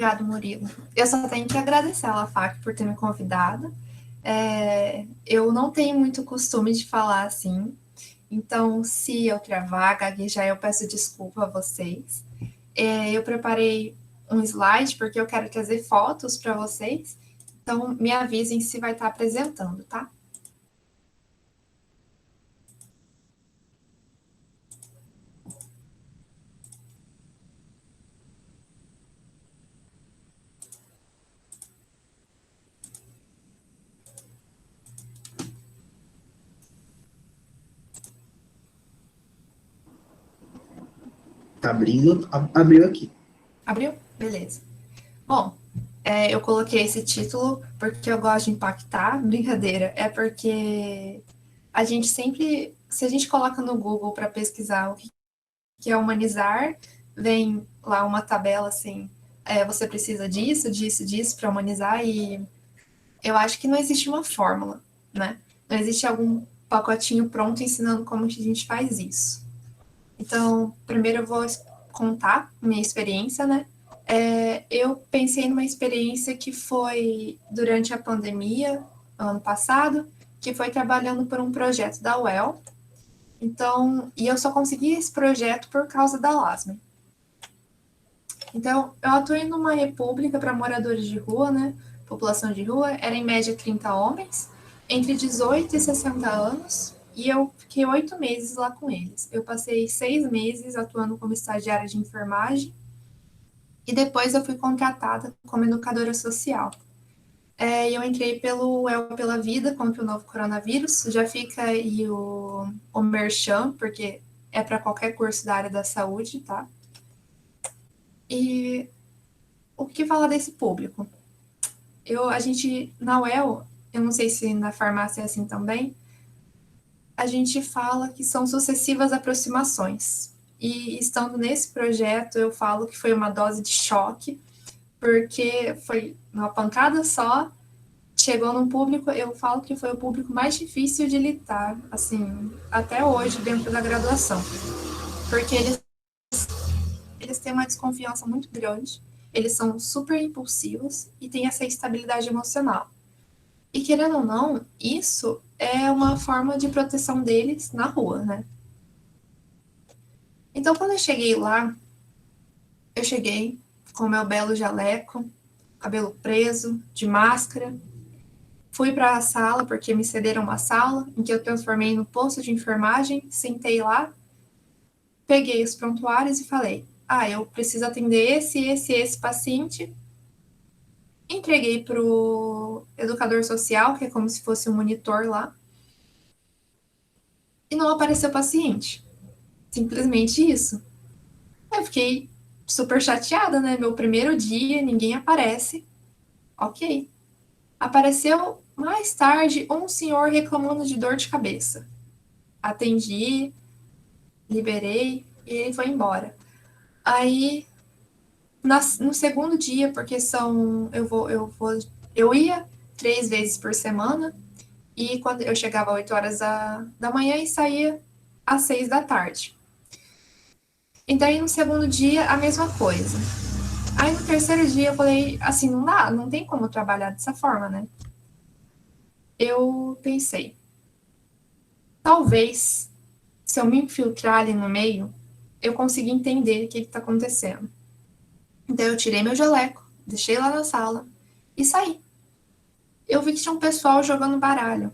Obrigado, Murilo. Eu só tenho que agradecer a LAFAC por ter me convidado. Eu não tenho muito costume de falar assim, então, se eu travar, gaguejar, eu peço desculpa a vocês. Eu preparei um slide porque eu quero trazer fotos para vocês, então me avisem se vai estar apresentando, tá? Tá abrindo, abriu aqui. Abriu? Beleza. Bom, eu coloquei esse título porque eu gosto de impactar. Brincadeira, é porque a gente sempre, se a gente coloca no Google para pesquisar o que é humanizar, vem lá uma tabela assim, você precisa disso, disso, disso para humanizar, e eu acho que não existe uma fórmula, né? Não existe algum pacotinho pronto ensinando como que a gente faz isso. Então, primeiro eu vou contar minha experiência, né? Eu pensei numa experiência que foi durante a pandemia, ano passado, que foi trabalhando por um projeto da UEL. Então, e eu só consegui esse projeto por causa da LASME. Então, eu atuei numa república para moradores de rua, né? População de rua, era em média 30 homens, entre 18 e 60 anos, e eu fiquei 8 meses lá com eles. Eu passei 6 meses atuando como estagiária de enfermagem, e depois eu fui contratada como educadora social. Eu entrei pelo El Pela Vida contra o novo coronavírus, já fica aí o merchan, porque é para qualquer curso da área da saúde, tá? E o que falar desse público? A gente, na UEL, eu não sei se na farmácia é assim também, a gente fala que são sucessivas aproximações. E estando nesse projeto, eu falo que foi uma dose de choque, porque foi uma pancada só, chegou num público, eu falo que foi o público mais difícil de lidar, assim, até hoje, dentro da graduação. Porque eles têm uma desconfiança muito grande, eles são super impulsivos e têm essa instabilidade emocional. E querendo ou não, isso é uma forma de proteção deles na rua, né? Então, quando eu cheguei lá, eu cheguei com meu belo jaleco, cabelo preso, de máscara. Fui para a sala, porque me cederam uma sala, em que eu transformei no posto de enfermagem, sentei lá, peguei os prontuários e falei: eu preciso atender esse paciente. Entreguei para o educador social, que é como se fosse um monitor lá, e não apareceu paciente. Simplesmente isso. Eu fiquei super chateada, né? Meu primeiro dia, ninguém aparece. Ok. Apareceu mais tarde um senhor reclamando de dor de cabeça. Atendi, liberei e ele foi embora. Aí, no segundo dia, porque eu ia 3 vezes por semana, e quando eu chegava às 8 horas da manhã e saía às 6 da tarde. E daí no segundo dia, a mesma coisa. Aí no terceiro dia eu falei, assim, não dá, não tem como trabalhar dessa forma, né? Eu pensei, talvez, se eu me infiltrar ali no meio, eu consiga entender o que está acontecendo. Então eu tirei meu jaleco, deixei lá na sala e saí. Eu vi que tinha um pessoal jogando baralho.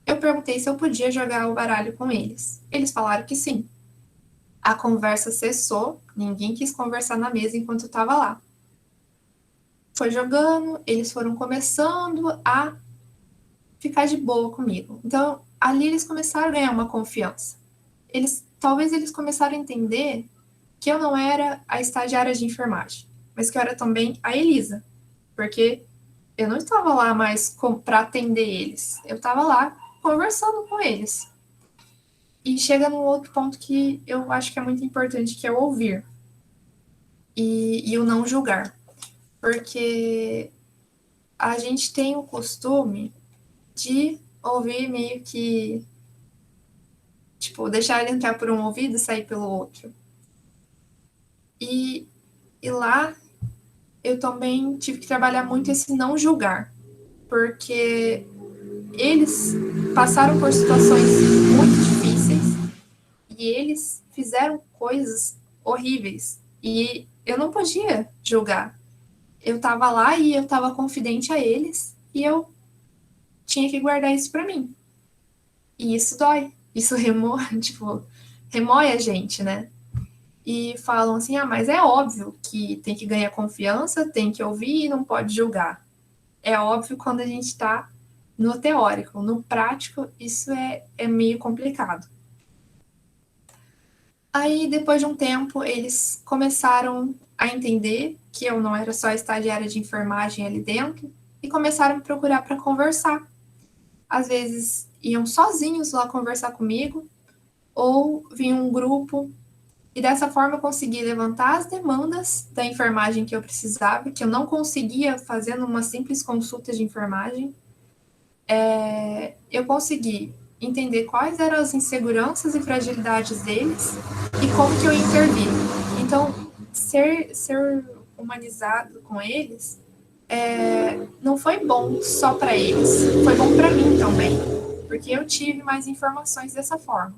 Eu perguntei se eu podia jogar o baralho com eles. Eles falaram que sim. A conversa cessou, ninguém quis conversar na mesa enquanto eu estava lá. Foi jogando, eles foram começando a ficar de boa comigo. Então, ali eles começaram a ganhar uma confiança. Talvez eles começaram a entender que eu não era a estagiária de enfermagem, mas que eu era também a Elisa, porque eu não estava lá mais para atender eles, eu estava lá conversando com eles. E chega num outro ponto que eu acho que é muito importante, que é o ouvir e o não julgar, porque a gente tem o costume de ouvir meio que, tipo, deixar ele entrar por um ouvido e sair pelo outro. E lá eu também tive que trabalhar muito esse não julgar, porque eles passaram por situações muito difíceis e eles fizeram coisas horríveis e eu não podia julgar. Eu estava lá e eu estava confidente a eles e eu tinha que guardar isso para mim. E isso dói, isso tipo, remói a gente, né? E falam assim: ah, mas é óbvio que tem que ganhar confiança, tem que ouvir e não pode julgar. É óbvio quando a gente está no teórico, no prático, isso é meio complicado. Aí, depois de um tempo, eles começaram a entender que eu não era só estagiária de enfermagem ali dentro e começaram a me procurar para conversar. Às vezes iam sozinhos lá conversar comigo ou vinha um grupo e dessa forma eu consegui levantar as demandas da enfermagem que eu precisava, que eu não conseguia fazer numa simples consulta de enfermagem. Eu consegui entender quais eram as inseguranças e fragilidades deles e como que eu intervi. Então, ser humanizado com eles não foi bom só para eles, foi bom para mim também, porque eu tive mais informações dessa forma.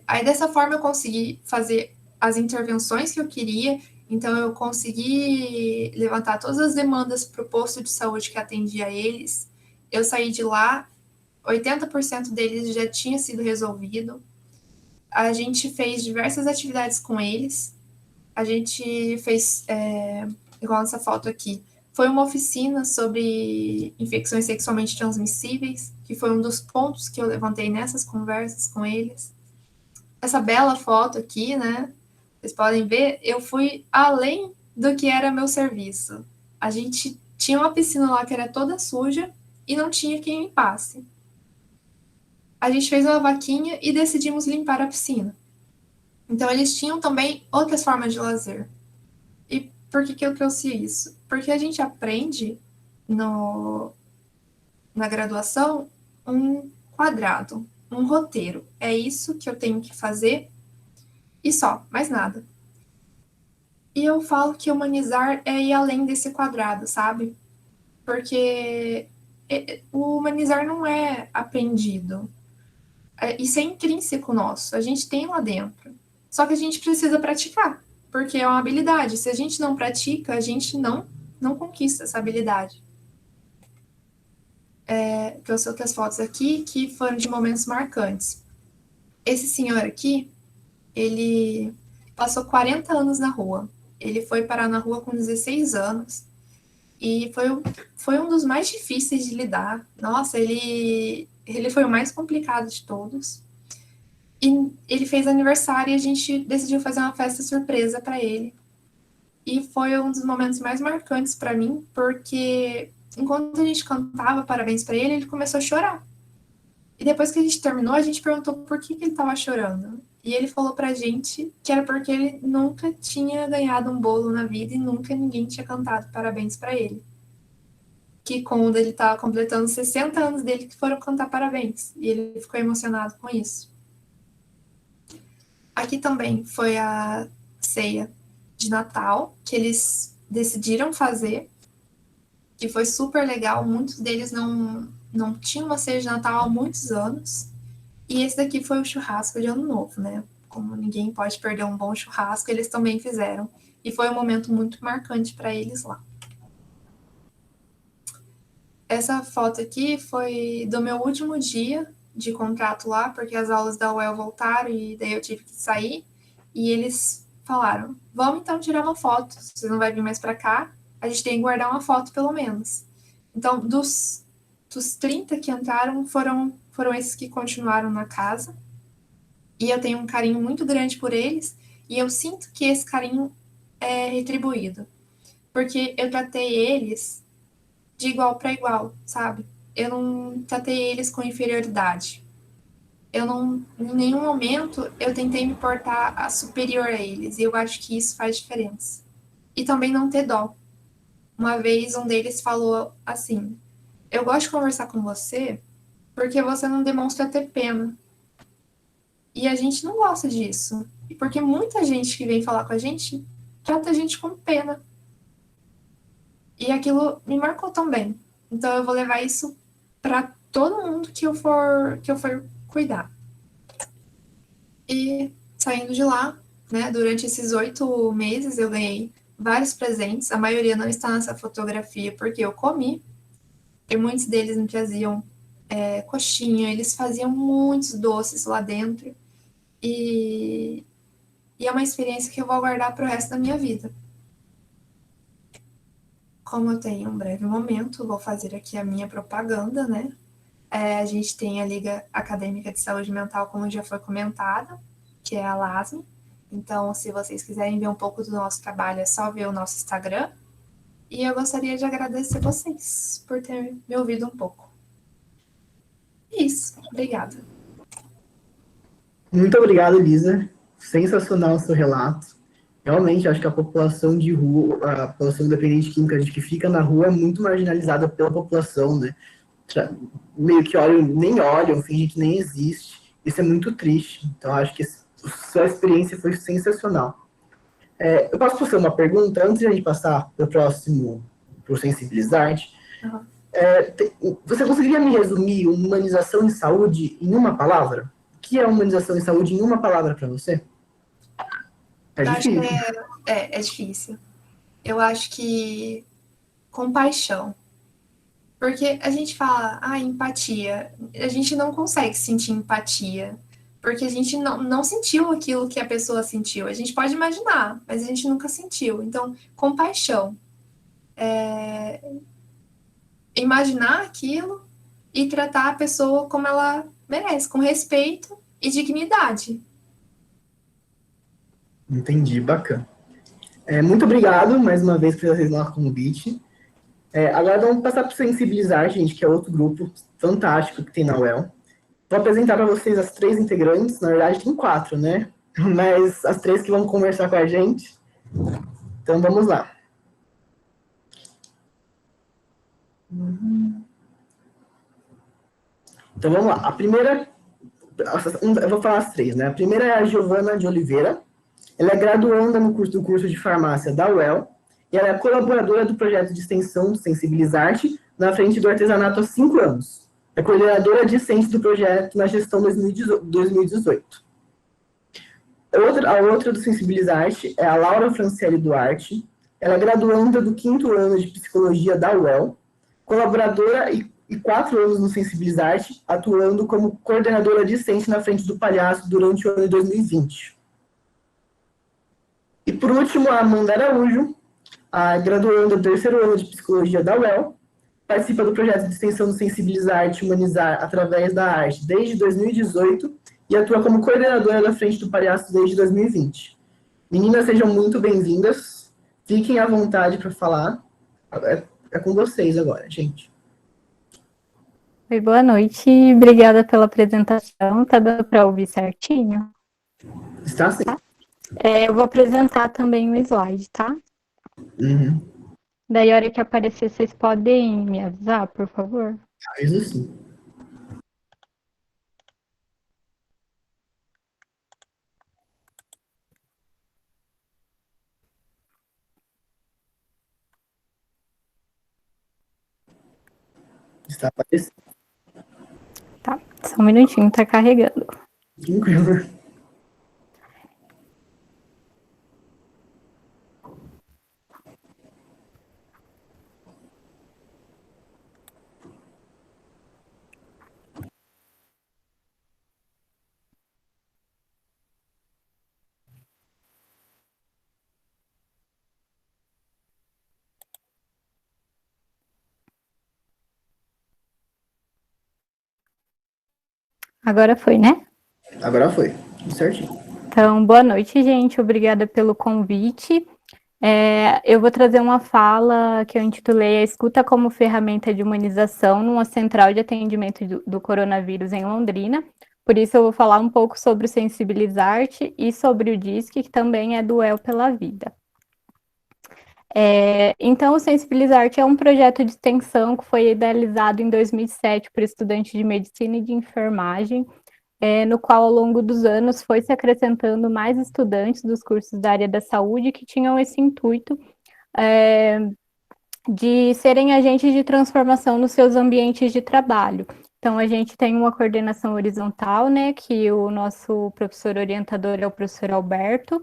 Aí dessa forma eu consegui fazer as intervenções que eu queria, então eu consegui levantar todas as demandas para o posto de saúde que atendia eles. Eu saí de lá, 80% deles já tinha sido resolvido. A gente fez diversas atividades com eles. A gente fez, igual essa foto aqui, foi uma oficina sobre infecções sexualmente transmissíveis, que foi um dos pontos que eu levantei nessas conversas com eles. Essa bela foto aqui, né? Vocês podem ver, eu fui além do que era meu serviço. A gente tinha uma piscina lá que era toda suja e não tinha quem limpasse. A gente fez uma vaquinha e decidimos limpar a piscina. Então, eles tinham também outras formas de lazer. E por que eu trouxe isso? Porque a gente aprende na graduação um quadrado, um roteiro. É isso que eu tenho que fazer e só, mais nada. E eu falo que humanizar é ir além desse quadrado, sabe? Porque o humanizar não é aprendido. Isso é intrínseco nosso, a gente tem lá dentro. Só que a gente precisa praticar, porque é uma habilidade. Se a gente não pratica, a gente não conquista essa habilidade. Trouxe outras fotos aqui que foram de momentos marcantes. Esse senhor aqui, ele passou 40 anos na rua. Ele foi parar na rua com 16 anos e foi um dos mais difíceis de lidar. Nossa, ele foi o mais complicado de todos. E ele fez aniversário e a gente decidiu fazer uma festa surpresa para ele. E foi um dos momentos mais marcantes para mim, porque enquanto a gente cantava parabéns para ele, ele começou a chorar. E depois que a gente terminou, a gente perguntou por que ele estava chorando. E ele falou pra gente que era porque ele nunca tinha ganhado um bolo na vida e nunca ninguém tinha cantado parabéns para ele. Que quando ele estava completando 60 anos dele que foram cantar parabéns. E ele ficou emocionado com isso. Aqui também foi a ceia de Natal que eles decidiram fazer, que foi super legal. Muitos deles não tinham uma ceia de Natal há muitos anos. E esse daqui foi o churrasco de Ano Novo, né? Como ninguém pode perder um bom churrasco, eles também fizeram. E foi um momento muito marcante para eles lá. Essa foto aqui foi do meu último dia de contrato lá, porque as aulas da UEL voltaram e daí eu tive que sair. E eles falaram: vamos então tirar uma foto, você não vai vir mais para cá, a gente tem que guardar uma foto pelo menos. Então, dos 30 que entraram, foram esses que continuaram na casa. E eu tenho um carinho muito grande por eles, e eu sinto que esse carinho é retribuído. Porque eu tratei eles de igual para igual, sabe? Eu não tratei eles com inferioridade. Eu não, em nenhum momento, eu tentei me portar a superior a eles, e eu acho que isso faz diferença. E também não ter dó. Uma vez um deles falou assim: eu gosto de conversar com você porque você não demonstra ter pena. E a gente não gosta disso. E porque muita gente que vem falar com a gente trata a gente com pena. E aquilo me marcou também. Então eu vou levar isso para todo mundo que eu for cuidar. E saindo de lá, né, durante esses 8 meses eu ganhei vários presentes. A maioria não está nessa fotografia porque eu comi. E muitos deles me traziam coxinha, eles faziam muitos doces lá dentro. E é uma experiência que eu vou guardar para o resto da minha vida. Como eu tenho um breve momento, vou fazer aqui a minha propaganda, né? A gente tem a Liga Acadêmica de Saúde Mental, como já foi comentado, que é a LASME. Então, se vocês quiserem ver um pouco do nosso trabalho, é só ver o nosso Instagram. E eu gostaria de agradecer vocês por ter me ouvido um pouco. Isso, obrigada. Muito obrigado, Elisa. Sensacional o seu relato. Realmente, acho que a população de rua, a população dependente química, a gente que fica na rua, é muito marginalizada pela população, né? Meio que olham, nem olham, fingem que nem existe. Isso é muito triste. Então, acho que a sua experiência foi sensacional. Eu posso fazer uma pergunta antes de a gente passar para o próximo, para o Sensibilizarte? Uhum. Você conseguiria me resumir humanização em saúde em uma palavra? O que é humanização em saúde em uma palavra para você? É difícil. É difícil. Eu acho que compaixão. Porque a gente fala, empatia. A gente não consegue sentir empatia. Porque a gente não sentiu aquilo que a pessoa sentiu. A gente pode imaginar, mas a gente nunca sentiu. Então, compaixão. Imaginar aquilo e tratar a pessoa como ela merece, com respeito e dignidade. Entendi, bacana. Muito obrigado mais uma vez por vocês lá convite. Agora vamos passar para o Sensibilizar, gente, que é outro grupo fantástico que tem na UEL. Vou apresentar para vocês as 3 integrantes, na verdade tem 4, né? Mas as 3 que vão conversar com a gente. Então vamos lá. Então vamos lá. A primeira, eu vou falar as 3, né? A primeira é a Giovana de Oliveira. Ela é graduanda no curso de farmácia da UEL e ela é colaboradora do projeto de extensão Sensibilizarte na frente do artesanato há 5 anos. É coordenadora discente do projeto na gestão 2018. A outra do Sensibilizarte é a Laura Franciele Duarte. Ela é graduanda do 5º ano de psicologia da UEL, colaboradora e 4 anos no Sensibilizarte, atuando como coordenadora discente na frente do Palhaço durante o ano de 2020. E por último, a Amanda Araújo, a graduanda do 3º ano de psicologia da UEL, participa do projeto de extensão do Sensibilizarte e Humanizar através da arte desde 2018 e atua como coordenadora da frente do Palhaço desde 2020. Meninas, sejam muito bem-vindas. Fiquem à vontade para falar. É com vocês agora, gente. Oi, boa noite. Obrigada pela apresentação. Tá dando para ouvir certinho? Está sim. Tá? Eu vou apresentar também o slide, tá? Uhum. Daí, a hora que aparecer, vocês podem me avisar, por favor? Aviso sim. Está aparecendo. Tá, só um minutinho, tá carregando. Tranquilo. Agora foi, né? Agora foi. Tudo certinho. Então, boa noite, gente. Obrigada pelo convite. Eu vou trazer uma fala que eu intitulei A Escuta como Ferramenta de Humanização numa Central de Atendimento do Coronavírus em Londrina. Por isso, eu vou falar um pouco sobre o Sensibilizarte e sobre o DISC, que também é do El pela Vida. Então, o Sensibilizarte é um projeto de extensão que foi idealizado em 2007 por estudantes de medicina e de enfermagem, no qual, ao longo dos anos, foi se acrescentando mais estudantes dos cursos da área da saúde que tinham esse intuito de serem agentes de transformação nos seus ambientes de trabalho. Então, a gente tem uma coordenação horizontal, né, que o nosso professor orientador é o professor Alberto,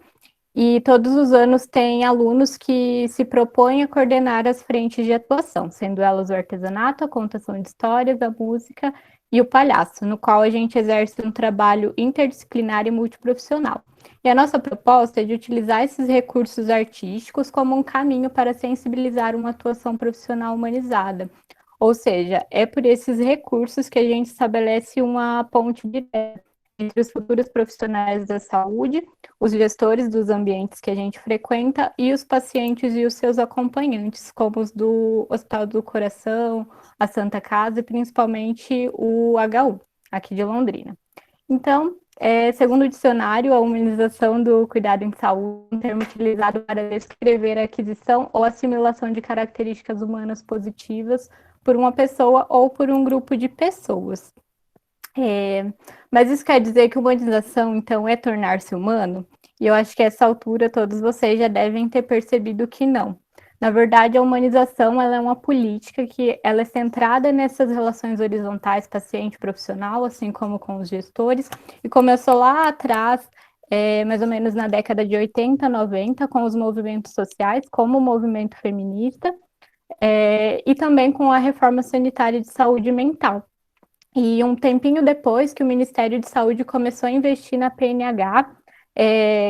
e todos os anos tem alunos que se propõem a coordenar as frentes de atuação, sendo elas o artesanato, a contação de histórias, a música e o palhaço, no qual a gente exerce um trabalho interdisciplinar e multiprofissional. E a nossa proposta é de utilizar esses recursos artísticos como um caminho para sensibilizar uma atuação profissional humanizada. Ou seja, é por esses recursos que a gente estabelece uma ponte direta entre os futuros profissionais da saúde, os gestores dos ambientes que a gente frequenta e os pacientes e os seus acompanhantes, como os do Hospital do Coração, a Santa Casa e principalmente o HU, aqui de Londrina. Então, segundo o dicionário, a humanização do cuidado em saúde é um termo utilizado para descrever a aquisição ou assimilação de características humanas positivas por uma pessoa ou por um grupo de pessoas. Mas isso quer dizer que humanização, então, é tornar-se humano? E eu acho que a essa altura todos vocês já devem ter percebido que não. Na verdade, a humanização ela é uma política que ela é centrada nessas relações horizontais paciente-profissional, assim como com os gestores, e começou lá atrás, mais ou menos na década de 80, 90, com os movimentos sociais, como o movimento feminista, e também com a reforma sanitária de saúde mental. E um tempinho depois que o Ministério de Saúde começou a investir na PNH,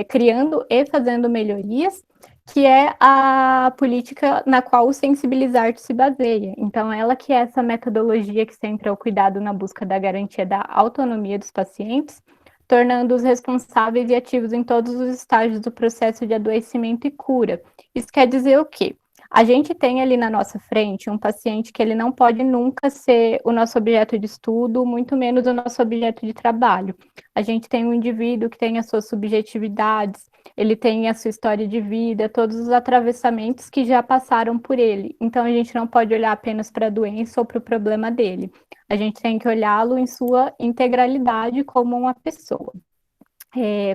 criando e fazendo melhorias, que é a política na qual o Sensibilizarte se baseia. Então, ela que é essa metodologia que centra o cuidado na busca da garantia da autonomia dos pacientes, tornando-os responsáveis e ativos em todos os estágios do processo de adoecimento e cura. Isso quer dizer o quê? A gente tem ali na nossa frente um paciente que ele não pode nunca ser o nosso objeto de estudo, muito menos o nosso objeto de trabalho. A gente tem um indivíduo que tem as suas subjetividades, ele tem a sua história de vida, todos os atravessamentos que já passaram por ele. Então, a gente não pode olhar apenas para a doença ou para o problema dele. A gente tem que olhá-lo em sua integralidade como uma pessoa.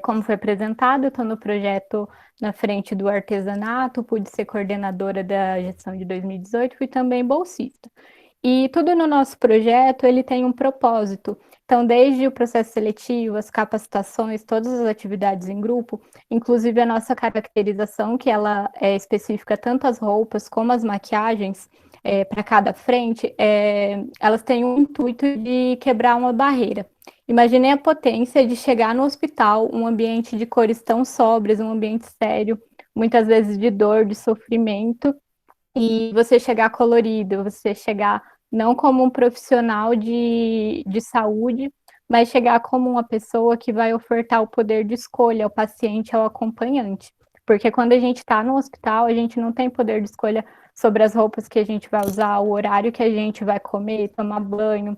Como foi apresentado, eu estou no projeto na frente do artesanato, pude ser coordenadora da gestão de 2018, fui também bolsista. E tudo no nosso projeto, ele tem um propósito. Então, desde o processo seletivo, as capacitações, todas as atividades em grupo, inclusive a nossa caracterização, que ela é específica tanto as roupas como as maquiagens, para cada frente, elas têm o intuito de quebrar uma barreira. Imaginei a potência de chegar no hospital, um ambiente de cores tão sóbrias, um ambiente sério, muitas vezes de dor, de sofrimento, e você chegar colorido, você chegar não como um profissional de saúde, mas chegar como uma pessoa que vai ofertar o poder de escolha ao paciente, ao acompanhante. Porque quando a gente está no hospital, a gente não tem poder de escolha sobre as roupas que a gente vai usar, o horário que a gente vai comer, tomar banho.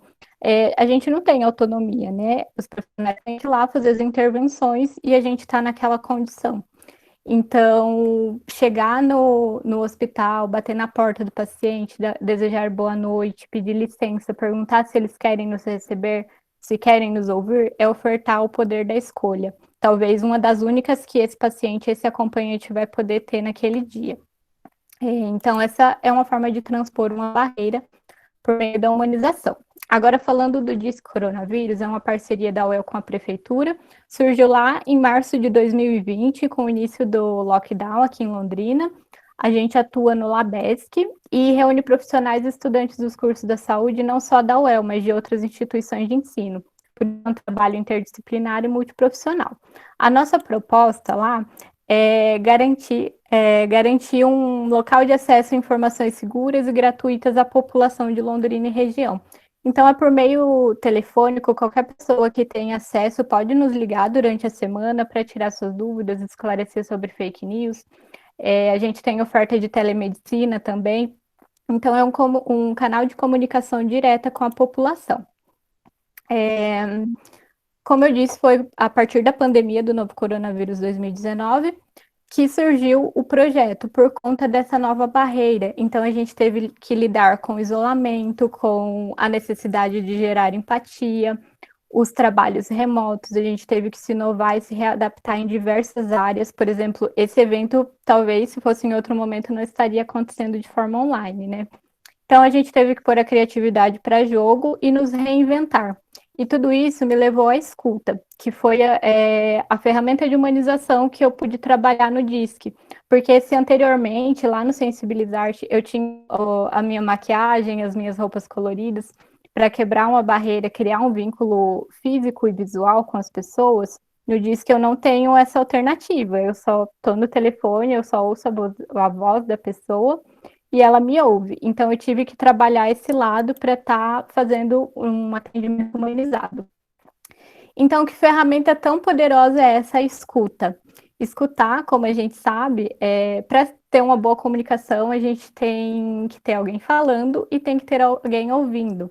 A gente não tem autonomia, né? Os profissionais têm que ir lá fazer as intervenções e a gente está naquela condição. Então, chegar no hospital, bater na porta do paciente, desejar boa noite, pedir licença, perguntar se eles querem nos receber, se querem nos ouvir, é ofertar o poder da escolha. Talvez uma das únicas que esse paciente, esse acompanhante vai poder ter naquele dia. Então, essa é uma forma de transpor uma barreira por meio da humanização. Agora, falando do Disque Coronavírus, é uma parceria da UEL com a Prefeitura, surgiu lá em março de 2020, com o início do lockdown aqui em Londrina. A gente atua no Labesc e reúne profissionais e estudantes dos cursos da saúde, não só da UEL, mas de outras instituições de ensino, por um trabalho interdisciplinar e multiprofissional. A nossa proposta lá é garantir um local de acesso a informações seguras e gratuitas à população de Londrina e região. Então, é por meio telefônico, qualquer pessoa que tenha acesso pode nos ligar durante a semana para tirar suas dúvidas, esclarecer sobre fake news. A gente tem oferta de telemedicina também. Então, é um canal de comunicação direta com a população. Como eu disse, foi a partir da pandemia do novo coronavírus 2019 que surgiu o projeto por conta dessa nova barreira. Então, a gente teve que lidar com o isolamento, com a necessidade de gerar empatia, os trabalhos remotos, a gente teve que se inovar e se readaptar em diversas áreas. Por exemplo, esse evento, talvez, se fosse em outro momento, não estaria acontecendo de forma online, né? Então, a gente teve que pôr a criatividade para jogo e nos reinventar. E tudo isso me levou à escuta, que foi a ferramenta de humanização que eu pude trabalhar no DISC. Porque se anteriormente, lá no Sensibilizarte, eu tinha a minha maquiagem, as minhas roupas coloridas, para quebrar uma barreira, criar um vínculo físico e visual com as pessoas, no DISC eu não tenho essa alternativa. Eu só estou no telefone, eu só ouço a voz da pessoa, e ela me ouve. Então, eu tive que trabalhar esse lado para estar fazendo um atendimento humanizado. Então, que ferramenta tão poderosa é essa escuta? Escutar, como a gente sabe, para ter uma boa comunicação, a gente tem que ter alguém falando e tem que ter alguém ouvindo.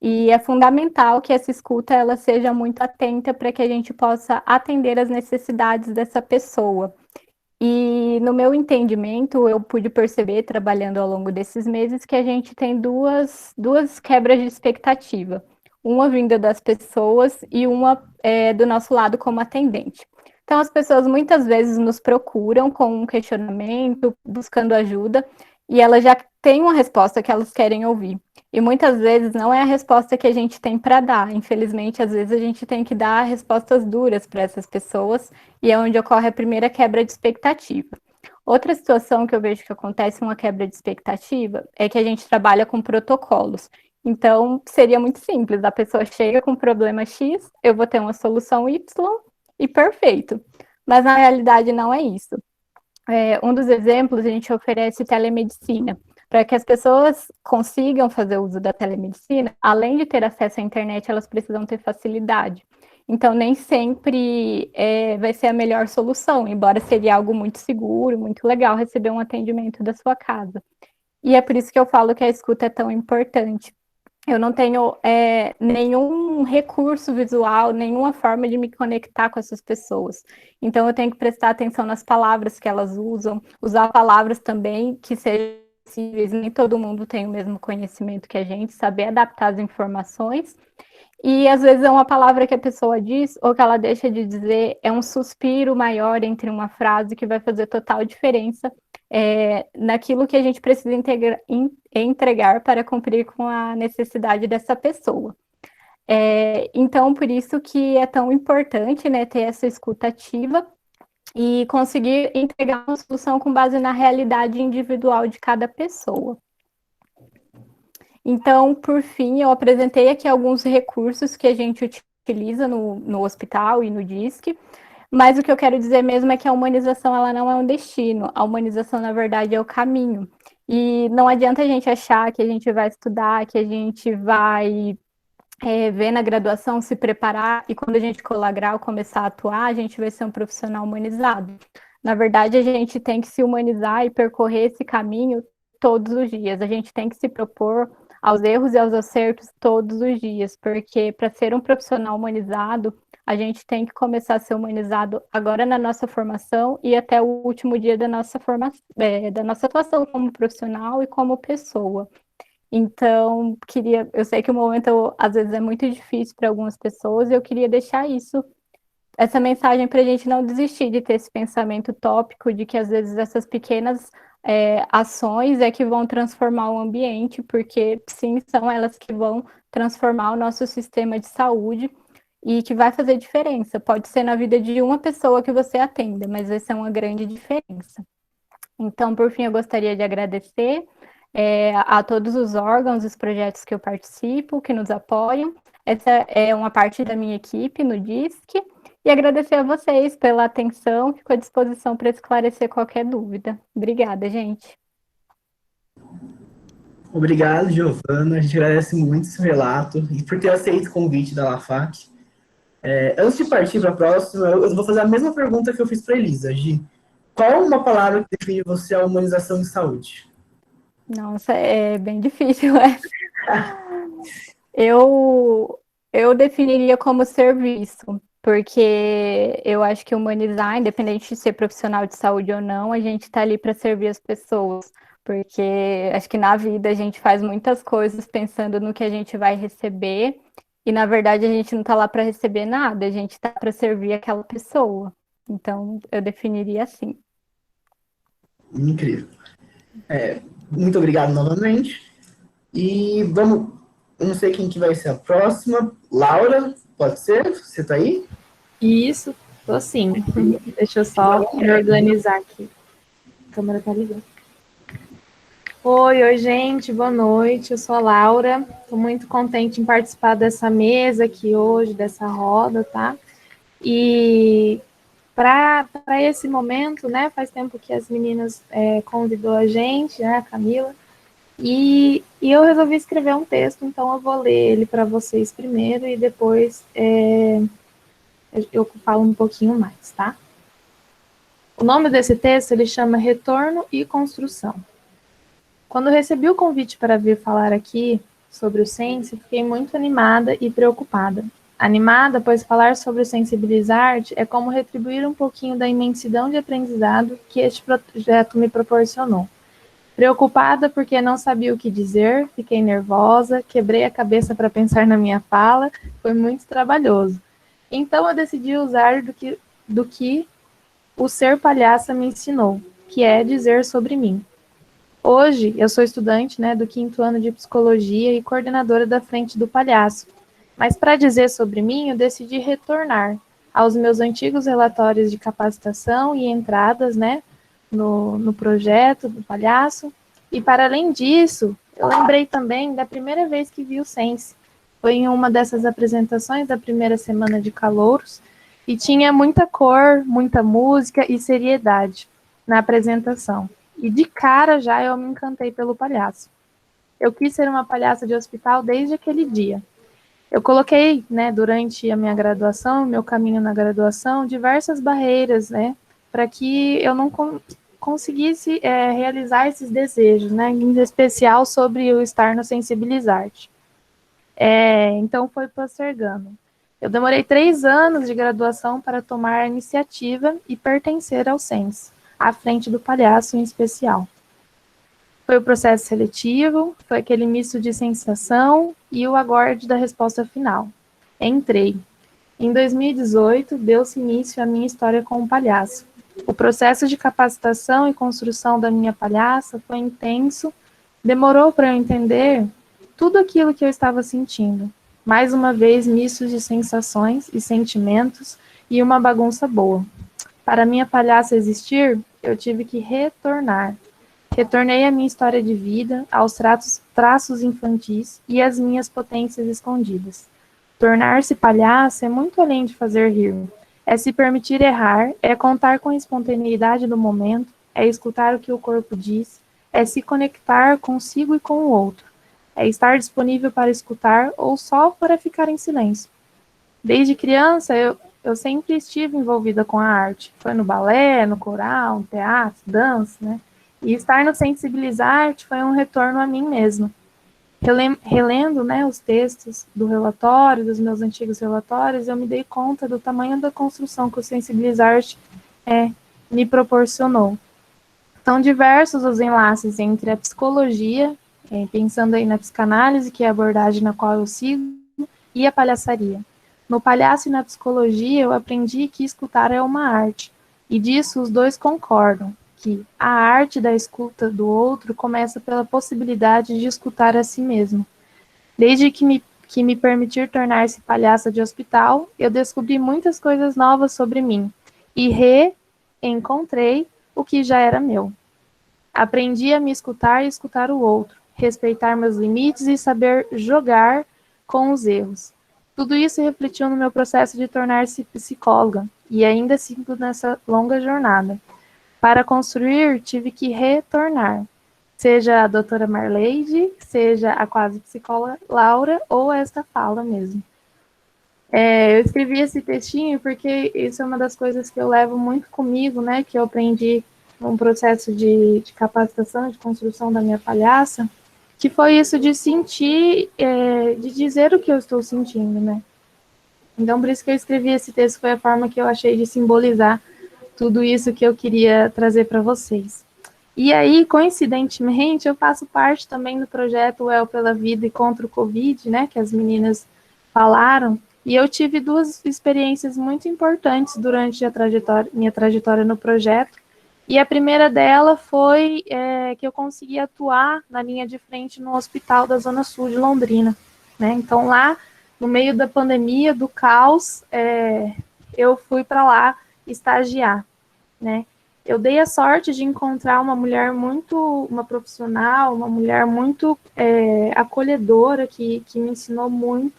E é fundamental que essa escuta ela seja muito atenta para que a gente possa atender as necessidades dessa pessoa. E no meu entendimento, eu pude perceber, trabalhando ao longo desses meses, que a gente tem duas quebras de expectativa. Uma vinda das pessoas e uma do nosso lado como atendente. Então, as pessoas muitas vezes nos procuram com um questionamento, buscando ajuda, e elas já têm uma resposta que elas querem ouvir. E muitas vezes não é a resposta que a gente tem para dar. Infelizmente, às vezes a gente tem que dar respostas duras para essas pessoas, e é onde ocorre a primeira quebra de expectativa. Outra situação que eu vejo que acontece uma quebra de expectativa é que a gente trabalha com protocolos. Então, seria muito simples, a pessoa chega com um problema X, eu vou ter uma solução Y e perfeito. Mas na realidade não é isso. Um dos exemplos, a gente oferece telemedicina. Para que as pessoas consigam fazer uso da telemedicina, além de ter acesso à internet, elas precisam ter facilidade. Então, nem sempre vai ser a melhor solução, embora seria algo muito seguro, muito legal receber um atendimento da sua casa. E é por isso que eu falo que a escuta é tão importante. Eu não tenho nenhum recurso visual, nenhuma forma de me conectar com essas pessoas. Então, eu tenho que prestar atenção nas palavras que elas usam, usar palavras também que sejam acessíveis. Nem todo mundo tem o mesmo conhecimento que a gente, saber adaptar as informações. E, às vezes, é uma palavra que a pessoa diz ou que ela deixa de dizer, é um suspiro maior entre uma frase que vai fazer total diferença naquilo que a gente precisa entregar para cumprir com a necessidade dessa pessoa. Então, por isso que é tão importante, né, ter essa escuta ativa e conseguir entregar uma solução com base na realidade individual de cada pessoa. Então, por fim, eu apresentei aqui alguns recursos que a gente utiliza no hospital e no DISC, mas o que eu quero dizer mesmo é que a humanização ela não é um destino, a humanização, na verdade, é o caminho. E não adianta a gente achar que a gente vai estudar, que a gente vai ver na graduação, se preparar, e quando a gente colar grau, começar a atuar, a gente vai ser um profissional humanizado. Na verdade, a gente tem que se humanizar e percorrer esse caminho todos os dias. A gente tem que se propor aos erros e aos acertos todos os dias, porque para ser um profissional humanizado, a gente tem que começar a ser humanizado agora na nossa formação e até o último dia da nossa formação, da nossa atuação como profissional e como pessoa. Então, eu sei que o momento às vezes é muito difícil para algumas pessoas, e eu queria deixar essa mensagem para a gente não desistir de ter esse pensamento utópico de que às vezes essas pequenas ações é que vão transformar o ambiente, porque sim, são elas que vão transformar o nosso sistema de saúde e que vai fazer diferença. Pode ser na vida de uma pessoa que você atenda, mas essa é uma grande diferença. Então, por fim, eu gostaria de agradecer a todos os órgãos, os projetos que eu participo, que nos apoiam. Essa é uma parte da minha equipe no DISC. E agradecer a vocês pela atenção, fico à disposição para esclarecer qualquer dúvida. Obrigada, gente. Obrigado, Giovana. A gente agradece muito esse relato e por ter aceito o convite da LAFAC. Antes de partir para a próxima, eu vou fazer a mesma pergunta que eu fiz para a Elisa. Gi, qual uma palavra que define você a humanização em saúde? Nossa, é bem difícil, Eu definiria como serviço, porque eu acho que humanizar, independente de ser profissional de saúde ou não, a gente está ali para servir as pessoas, porque acho que na vida a gente faz muitas coisas pensando no que a gente vai receber, E na verdade a gente não está lá para receber nada, a gente está para servir aquela pessoa. Então eu definiria assim. Incrível. Muito obrigado novamente. E vamos. Eu não sei quem que vai ser a próxima. Laura, pode ser? Você tá aí? Isso, tô sim. Deixa eu só me organizar aqui. A câmera tá ligada. Oi, gente, boa noite. Eu sou a Laura. Estou muito contente em participar dessa mesa aqui hoje, dessa roda, tá? E para esse momento, né? Faz tempo que as meninas convidou a gente, né, a Camila, e eu resolvi escrever um texto, então eu vou ler ele para vocês primeiro e depois eu falo um pouquinho mais, tá? O nome desse texto ele chama Retorno e Construção. Quando recebi o convite para vir falar aqui sobre o Sense, fiquei muito animada e preocupada. Animada, pois falar sobre o Sensibilizarte é como retribuir um pouquinho da imensidão de aprendizado que este projeto me proporcionou. Preocupada porque não sabia o que dizer, fiquei nervosa, quebrei a cabeça para pensar na minha fala, foi muito trabalhoso. Então eu decidi usar do que o ser palhaça me ensinou, que é dizer sobre mim. Hoje, eu sou estudante, né, do 5º ano de psicologia e coordenadora da Frente do Palhaço. Mas para dizer sobre mim, eu decidi retornar aos meus antigos relatórios de capacitação e entradas, né, no projeto do palhaço. E para além disso, eu lembrei também da primeira vez que vi o Sense. Foi em uma dessas apresentações da primeira semana de calouros e tinha muita cor, muita música e seriedade na apresentação. E de cara já eu me encantei pelo palhaço. Eu quis ser uma palhaça de hospital desde aquele dia. Eu coloquei, né, durante a minha graduação, meu caminho na graduação, diversas barreiras, né, para que eu não conseguisse realizar esses desejos, né, em especial sobre o estar no Sensibilizarte. Então foi postergando. Eu demorei 3 anos de graduação para tomar a iniciativa e pertencer ao Sense, à frente do palhaço em especial. Foi o processo seletivo, foi aquele misto de sensação e o aguarde da resposta final. Entrei. Em 2018, deu-se início à minha história com o palhaço. O processo de capacitação e construção da minha palhaça foi intenso, demorou para eu entender tudo aquilo que eu estava sentindo. Mais uma vez, mistos de sensações e sentimentos e uma bagunça boa. Para minha palhaça existir, eu tive que retornar. Retornei à minha história de vida, aos traços infantis e às minhas potências escondidas. Tornar-se palhaço é muito além de fazer rir. É se permitir errar, é contar com a espontaneidade do momento, é escutar o que o corpo diz, é se conectar consigo e com o outro, é estar disponível para escutar ou só para ficar em silêncio. Desde criança, eu sempre estive envolvida com a arte. Foi no balé, no coral, no teatro, dança, né? E estar no Sensibilizarte foi um retorno a mim mesma. Relendo, né, os textos do relatório, dos meus antigos relatórios, eu me dei conta do tamanho da construção que o Sensibilizarte me proporcionou. São diversos os enlaces entre a psicologia, pensando aí na psicanálise, que é a abordagem na qual eu sigo, e a palhaçaria. No palhaço e na psicologia, eu aprendi que escutar é uma arte, e disso os dois concordam, que a arte da escuta do outro começa pela possibilidade de escutar a si mesmo. Desde que me permitir tornar-se palhaça de hospital, eu descobri muitas coisas novas sobre mim, e reencontrei o que já era meu. Aprendi a me escutar e escutar o outro, respeitar meus limites e saber jogar com os erros. Tudo isso refletiu no meu processo de tornar-se psicóloga, e ainda sigo nessa longa jornada. Para construir, tive que retornar, seja a doutora Marleide, seja a quase psicóloga Laura, ou esta fala mesmo. Eu escrevi esse textinho porque isso é uma das coisas que eu levo muito comigo, né, que eu aprendi num processo de capacitação, de construção da minha palhaça, que foi isso de sentir, de dizer o que eu estou sentindo, né. Então, por isso que eu escrevi esse texto, foi a forma que eu achei de simbolizar tudo isso que eu queria trazer para vocês. E aí, coincidentemente, eu faço parte também do projeto UEL pela Vida e contra o Covid, né, que as meninas falaram, e eu tive duas experiências muito importantes durante minha trajetória no projeto. E a primeira dela foi que eu consegui atuar na linha de frente no hospital da Zona Sul de Londrina, né? Então, lá, no meio da pandemia, do caos, eu fui para lá estagiar, né? Eu dei a sorte de encontrar uma profissional, uma mulher muito acolhedora, que me ensinou muito.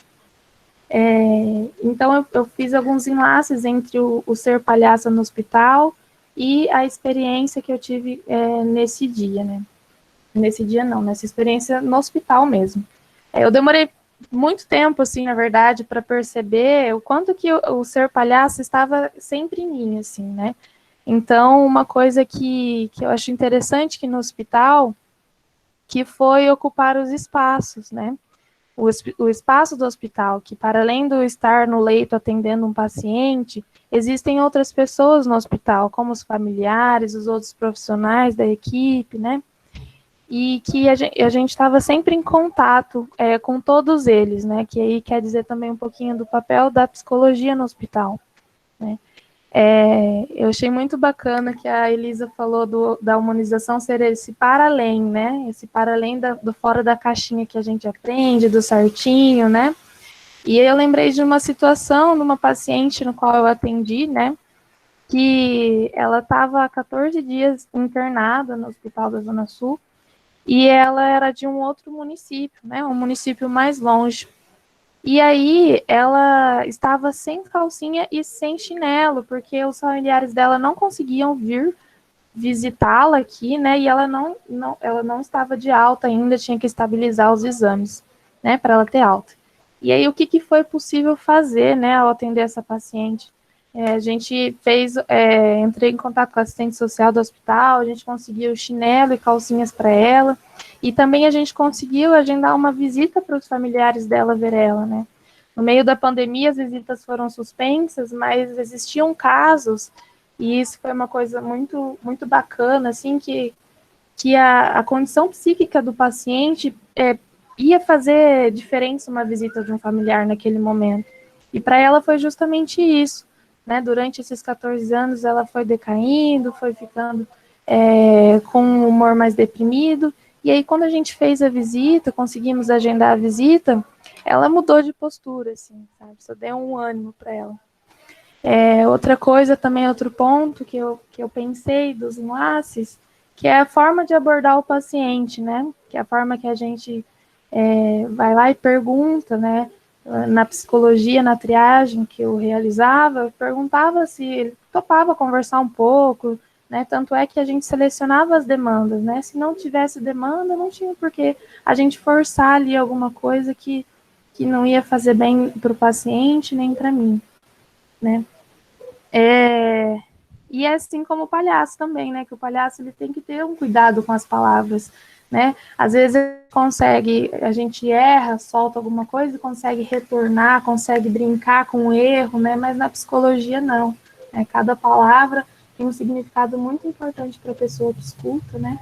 Então, eu fiz alguns enlaces entre o ser palhaça no hospital e a experiência que eu tive nesse dia, né? Nesse dia não, nessa experiência no hospital mesmo. Eu demorei muito tempo, assim, na verdade, para perceber o quanto que o ser palhaço estava sempre em mim, assim, né? Então, uma coisa que eu acho interessante que no hospital, que foi ocupar os espaços, né? O espaço do hospital, que para além do estar no leito atendendo um paciente, existem outras pessoas no hospital, como os familiares, os outros profissionais da equipe, né? E que a gente estava sempre em contato com todos eles, né? Que aí quer dizer também um pouquinho do papel da psicologia no hospital, né? Eu achei muito bacana que a Elisa falou da humanização ser esse para além, né? Esse para além do fora da caixinha que a gente aprende, do certinho, né? E eu lembrei de uma situação de uma paciente no qual eu atendi, né? Que ela estava há 14 dias internada no Hospital da Zona Sul e ela era de um outro município, né? Um município mais longe. E aí ela estava sem calcinha e sem chinelo, porque os familiares dela não conseguiam vir visitá-la aqui, né? E ela não estava de alta ainda, tinha que estabilizar os exames, né? Para ela ter alta. E aí o que foi possível fazer, né? Ao atender essa paciente? A gente entrei em contato com a assistente social do hospital, a gente conseguiu chinelo e calcinhas para ela, e também a gente conseguiu agendar uma visita para os familiares dela ver ela, né? No meio da pandemia, as visitas foram suspensas, mas existiam casos, e isso foi uma coisa muito, muito bacana, assim, que a condição psíquica do paciente ia fazer diferença uma visita de um familiar naquele momento. E para ela foi justamente isso, né? Durante esses 14 anos, ela foi decaindo, foi ficando com um humor mais deprimido. E aí, quando a gente fez a visita, conseguimos agendar a visita, ela mudou de postura, assim, sabe? Só deu um ânimo para ela. Outra coisa também, outro ponto que eu pensei dos enlaces, que é a forma de abordar o paciente, né? Que é a forma que a gente vai lá e pergunta, né? Na psicologia, na triagem que eu realizava, eu perguntava se ele topava conversar um pouco, né? Tanto é que a gente selecionava as demandas, né? Se não tivesse demanda, não tinha por que a gente forçar ali alguma coisa que não ia fazer bem para o paciente nem para mim, né? E assim como o palhaço também, né? Que o palhaço ele tem que ter um cuidado com as palavras, né? Às vezes a gente erra, solta alguma coisa, consegue retornar, consegue brincar com o erro, né? Mas na psicologia não. Né? Cada palavra tem um significado muito importante para a pessoa que escuta, né?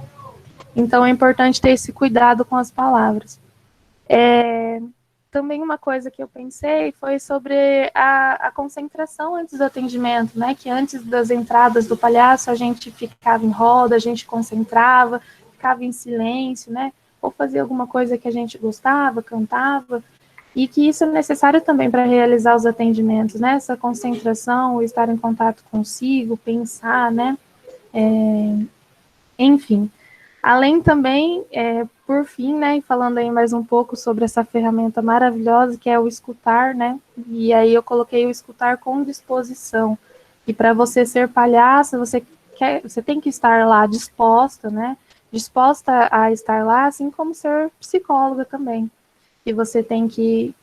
Então é importante ter esse cuidado com as palavras. Também uma coisa que eu pensei foi sobre a concentração antes do atendimento, né? Que antes das entradas do palhaço a gente ficava em roda, a gente concentrava, ficava em silêncio, né? Ou fazia alguma coisa que a gente gostava, cantava, e que isso é necessário também para realizar os atendimentos, né? Essa concentração, o estar em contato consigo, pensar, né? Enfim. Além também, por fim, né, e falando aí mais um pouco sobre essa ferramenta maravilhosa que é o escutar, né, e aí eu coloquei o escutar com disposição, e para você ser palhaça, você tem que estar lá disposta, né, disposta a estar lá, assim como ser psicóloga também, e você tem que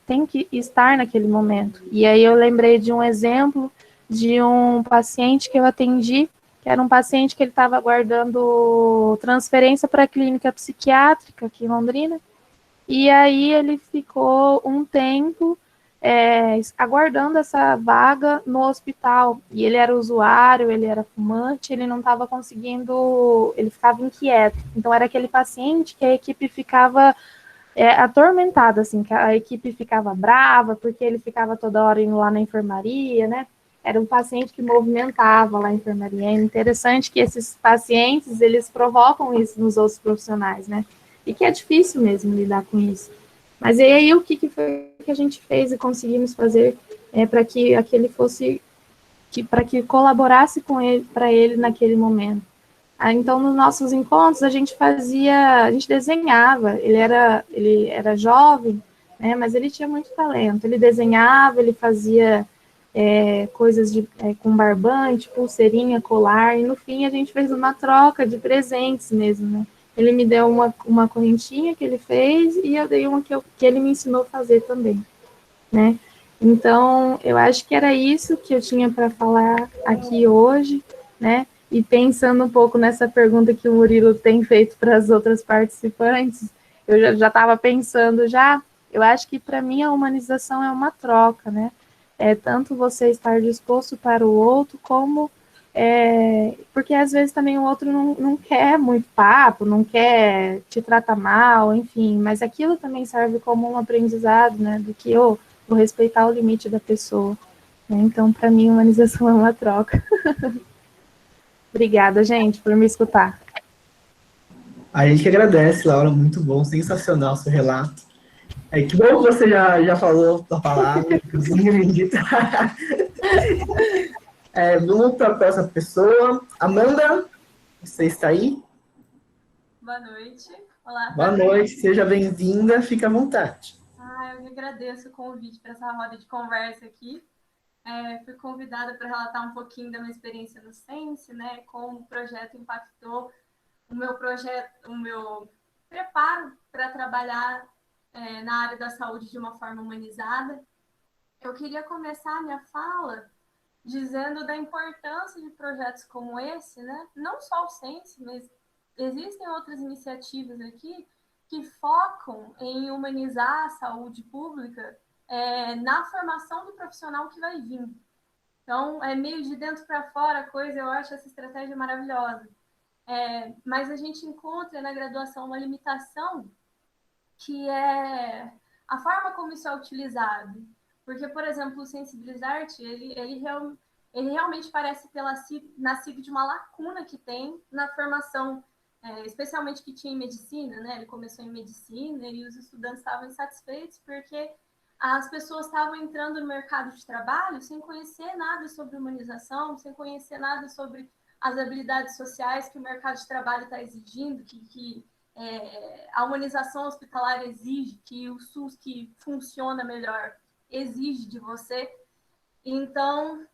estar naquele momento. E aí eu lembrei de um exemplo de um paciente que eu atendi, que era um paciente que ele estava aguardando transferência para a clínica psiquiátrica aqui em Londrina, e aí ele ficou um tempo aguardando essa vaga no hospital, e ele era usuário, ele era fumante, ele não estava conseguindo, ele ficava inquieto, então era aquele paciente que a equipe ficava atormentado, assim, que a equipe ficava brava, porque ele ficava toda hora indo lá na enfermaria, né? Era um paciente que movimentava lá a enfermaria. É interessante que esses pacientes, eles provocam isso nos outros profissionais, né? E que é difícil mesmo lidar com isso. Mas e aí, o que foi que a gente fez e conseguimos fazer para que aquele fosse, para que colaborasse com ele, para ele naquele momento? Então, nos nossos encontros, a gente desenhava, ele era jovem, né, mas ele tinha muito talento, ele desenhava, ele fazia coisas com barbante, pulseirinha, colar, e no fim a gente fez uma troca de presentes mesmo, né. Ele me deu uma correntinha que ele fez, e eu dei uma que ele me ensinou a fazer também, né. Então, eu acho que era isso que eu tinha para falar aqui hoje, né? E pensando um pouco nessa pergunta que o Murilo tem feito para as outras participantes, eu já estava pensando já, eu acho que para mim a humanização é uma troca, né? É tanto você estar disposto para o outro, como porque às vezes também o outro não quer muito papo, não quer te tratar mal, enfim, mas aquilo também serve como um aprendizado, né? Do que eu vou respeitar o limite da pessoa. Né? Então, para mim, humanização é uma troca. Obrigada, gente, por me escutar. A gente que agradece, Laura, muito bom, sensacional o seu relato. Que bom que você já falou a palavra, inclusive, Lindita. Vamos para a próxima pessoa. Amanda, você está aí? Boa noite. Olá. Boa noite, seja bem-vinda, fique à vontade. Eu que agradeço o convite para essa roda de conversa aqui. Fui convidada para relatar um pouquinho da minha experiência no Sense, né? Como o projeto impactou o meu preparo para trabalhar na área da saúde de uma forma humanizada. Eu queria começar a minha fala dizendo da importância de projetos como esse, né? Não só o Sense, mas existem outras iniciativas aqui que focam em humanizar a saúde pública na formação do profissional que vai vir. Então, é meio de dentro para fora a coisa, eu acho essa estratégia maravilhosa. Mas a gente encontra na graduação uma limitação que é a forma como isso é utilizado. Porque, por exemplo, o Sensibilizarte, ele realmente parece ter nascido de uma lacuna que tem na formação, especialmente que tinha em medicina, né? Ele começou em medicina e os estudantes estavam insatisfeitos porque as pessoas estavam entrando no mercado de trabalho sem conhecer nada sobre humanização, sem conhecer nada sobre as habilidades sociais que o mercado de trabalho está exigindo, que a humanização hospitalar exige, que o SUS que funciona melhor exige de você. Então,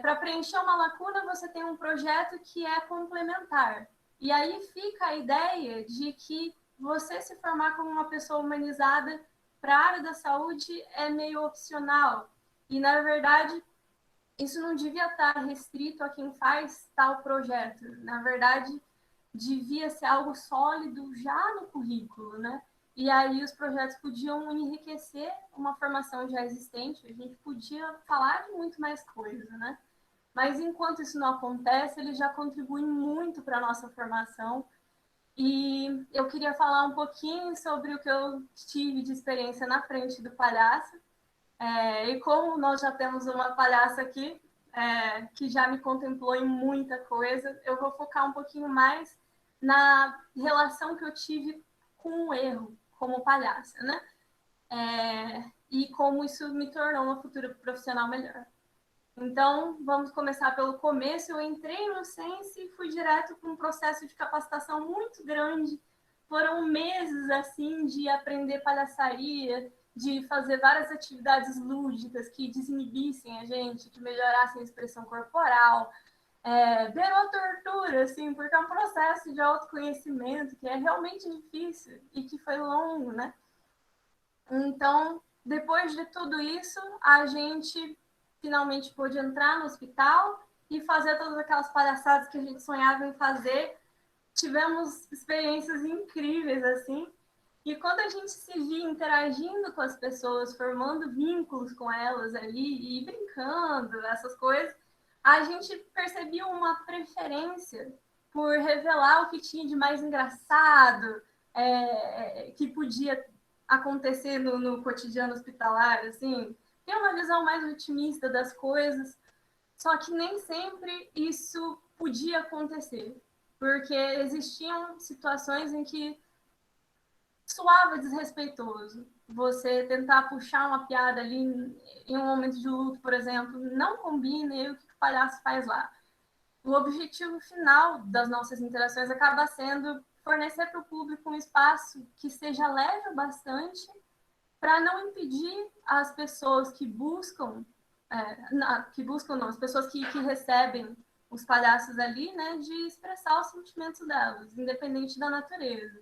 para preencher uma lacuna, você tem um projeto que é complementar. E aí fica a ideia de que você se formar como uma pessoa humanizada para a área da saúde é meio opcional. E, na verdade, isso não devia estar restrito a quem faz tal projeto. Na verdade, devia ser algo sólido já no currículo, né? E aí os projetos podiam enriquecer uma formação já existente, a gente podia falar de muito mais coisa, né? Mas enquanto isso não acontece, ele já contribui muito para a nossa formação. E eu queria falar um pouquinho sobre o que eu tive de experiência na frente do palhaço. E como nós já temos uma palhaça aqui, que já me contemplou em muita coisa, eu vou focar um pouquinho mais na relação que eu tive com o erro como palhaça, né? E como isso me tornou uma futura profissional melhor. Então, vamos começar pelo começo. Eu entrei no Sense e fui direto para um processo de capacitação muito grande. Foram meses, assim, de aprender palhaçaria, de fazer várias atividades lúdicas que desinibissem a gente, que melhorassem a expressão corporal. Beirou a tortura, assim, porque é um processo de autoconhecimento que é realmente difícil e que foi longo, né? Então, depois de tudo isso, a gente finalmente pôde entrar no hospital e fazer todas aquelas palhaçadas que a gente sonhava em fazer. Tivemos experiências incríveis, assim. E quando a gente se via interagindo com as pessoas, formando vínculos com elas ali e brincando, essas coisas, a gente percebia uma preferência por revelar o que tinha de mais engraçado, que podia acontecer no cotidiano hospitalar, assim, ter uma visão mais otimista das coisas, só que nem sempre isso podia acontecer, porque existiam situações em que soava desrespeitoso. Você tentar puxar uma piada ali em um momento de luto, por exemplo, não combina, e o que o palhaço faz lá? O objetivo final das nossas interações acaba sendo fornecer para o público um espaço que seja leve o bastante para não impedir as pessoas que buscam, não, as pessoas que recebem os palhaços ali, né, de expressar os sentimentos delas, independente da natureza.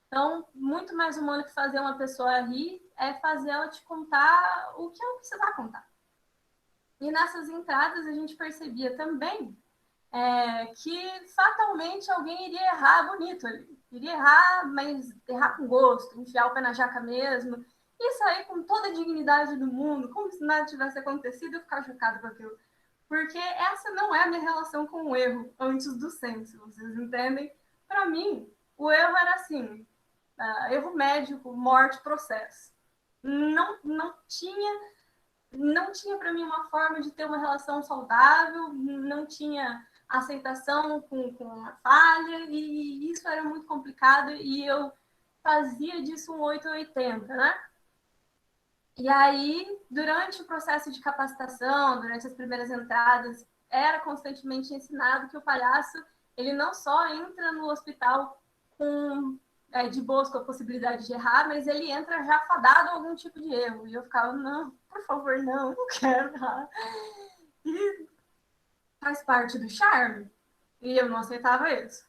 Então, muito mais humano que fazer uma pessoa rir é fazer ela te contar o que ela precisa contar. E nessas entradas a gente percebia também que fatalmente alguém iria errar bonito ali. Iria errar, mas errar com gosto, enfiar o pé na jaca mesmo, e sair com toda a dignidade do mundo, como se nada tivesse acontecido, e eu ficar chocado com aquilo. Porque essa não é a minha relação com o erro antes do senso, vocês entendem? Para mim, o erro era assim, erro médico, morte, processo. Não tinha para mim uma forma de ter uma relação saudável, não tinha aceitação com a falha, e isso era muito complicado, e eu fazia disso um 880, né? E aí, durante o processo de capacitação, durante as primeiras entradas, era constantemente ensinado que o palhaço, ele não só entra no hospital de boas com a possibilidade de errar, mas ele entra já fadado a algum tipo de erro. E eu ficava, não, por favor, não quero errar. E faz parte do charme. E eu não aceitava isso.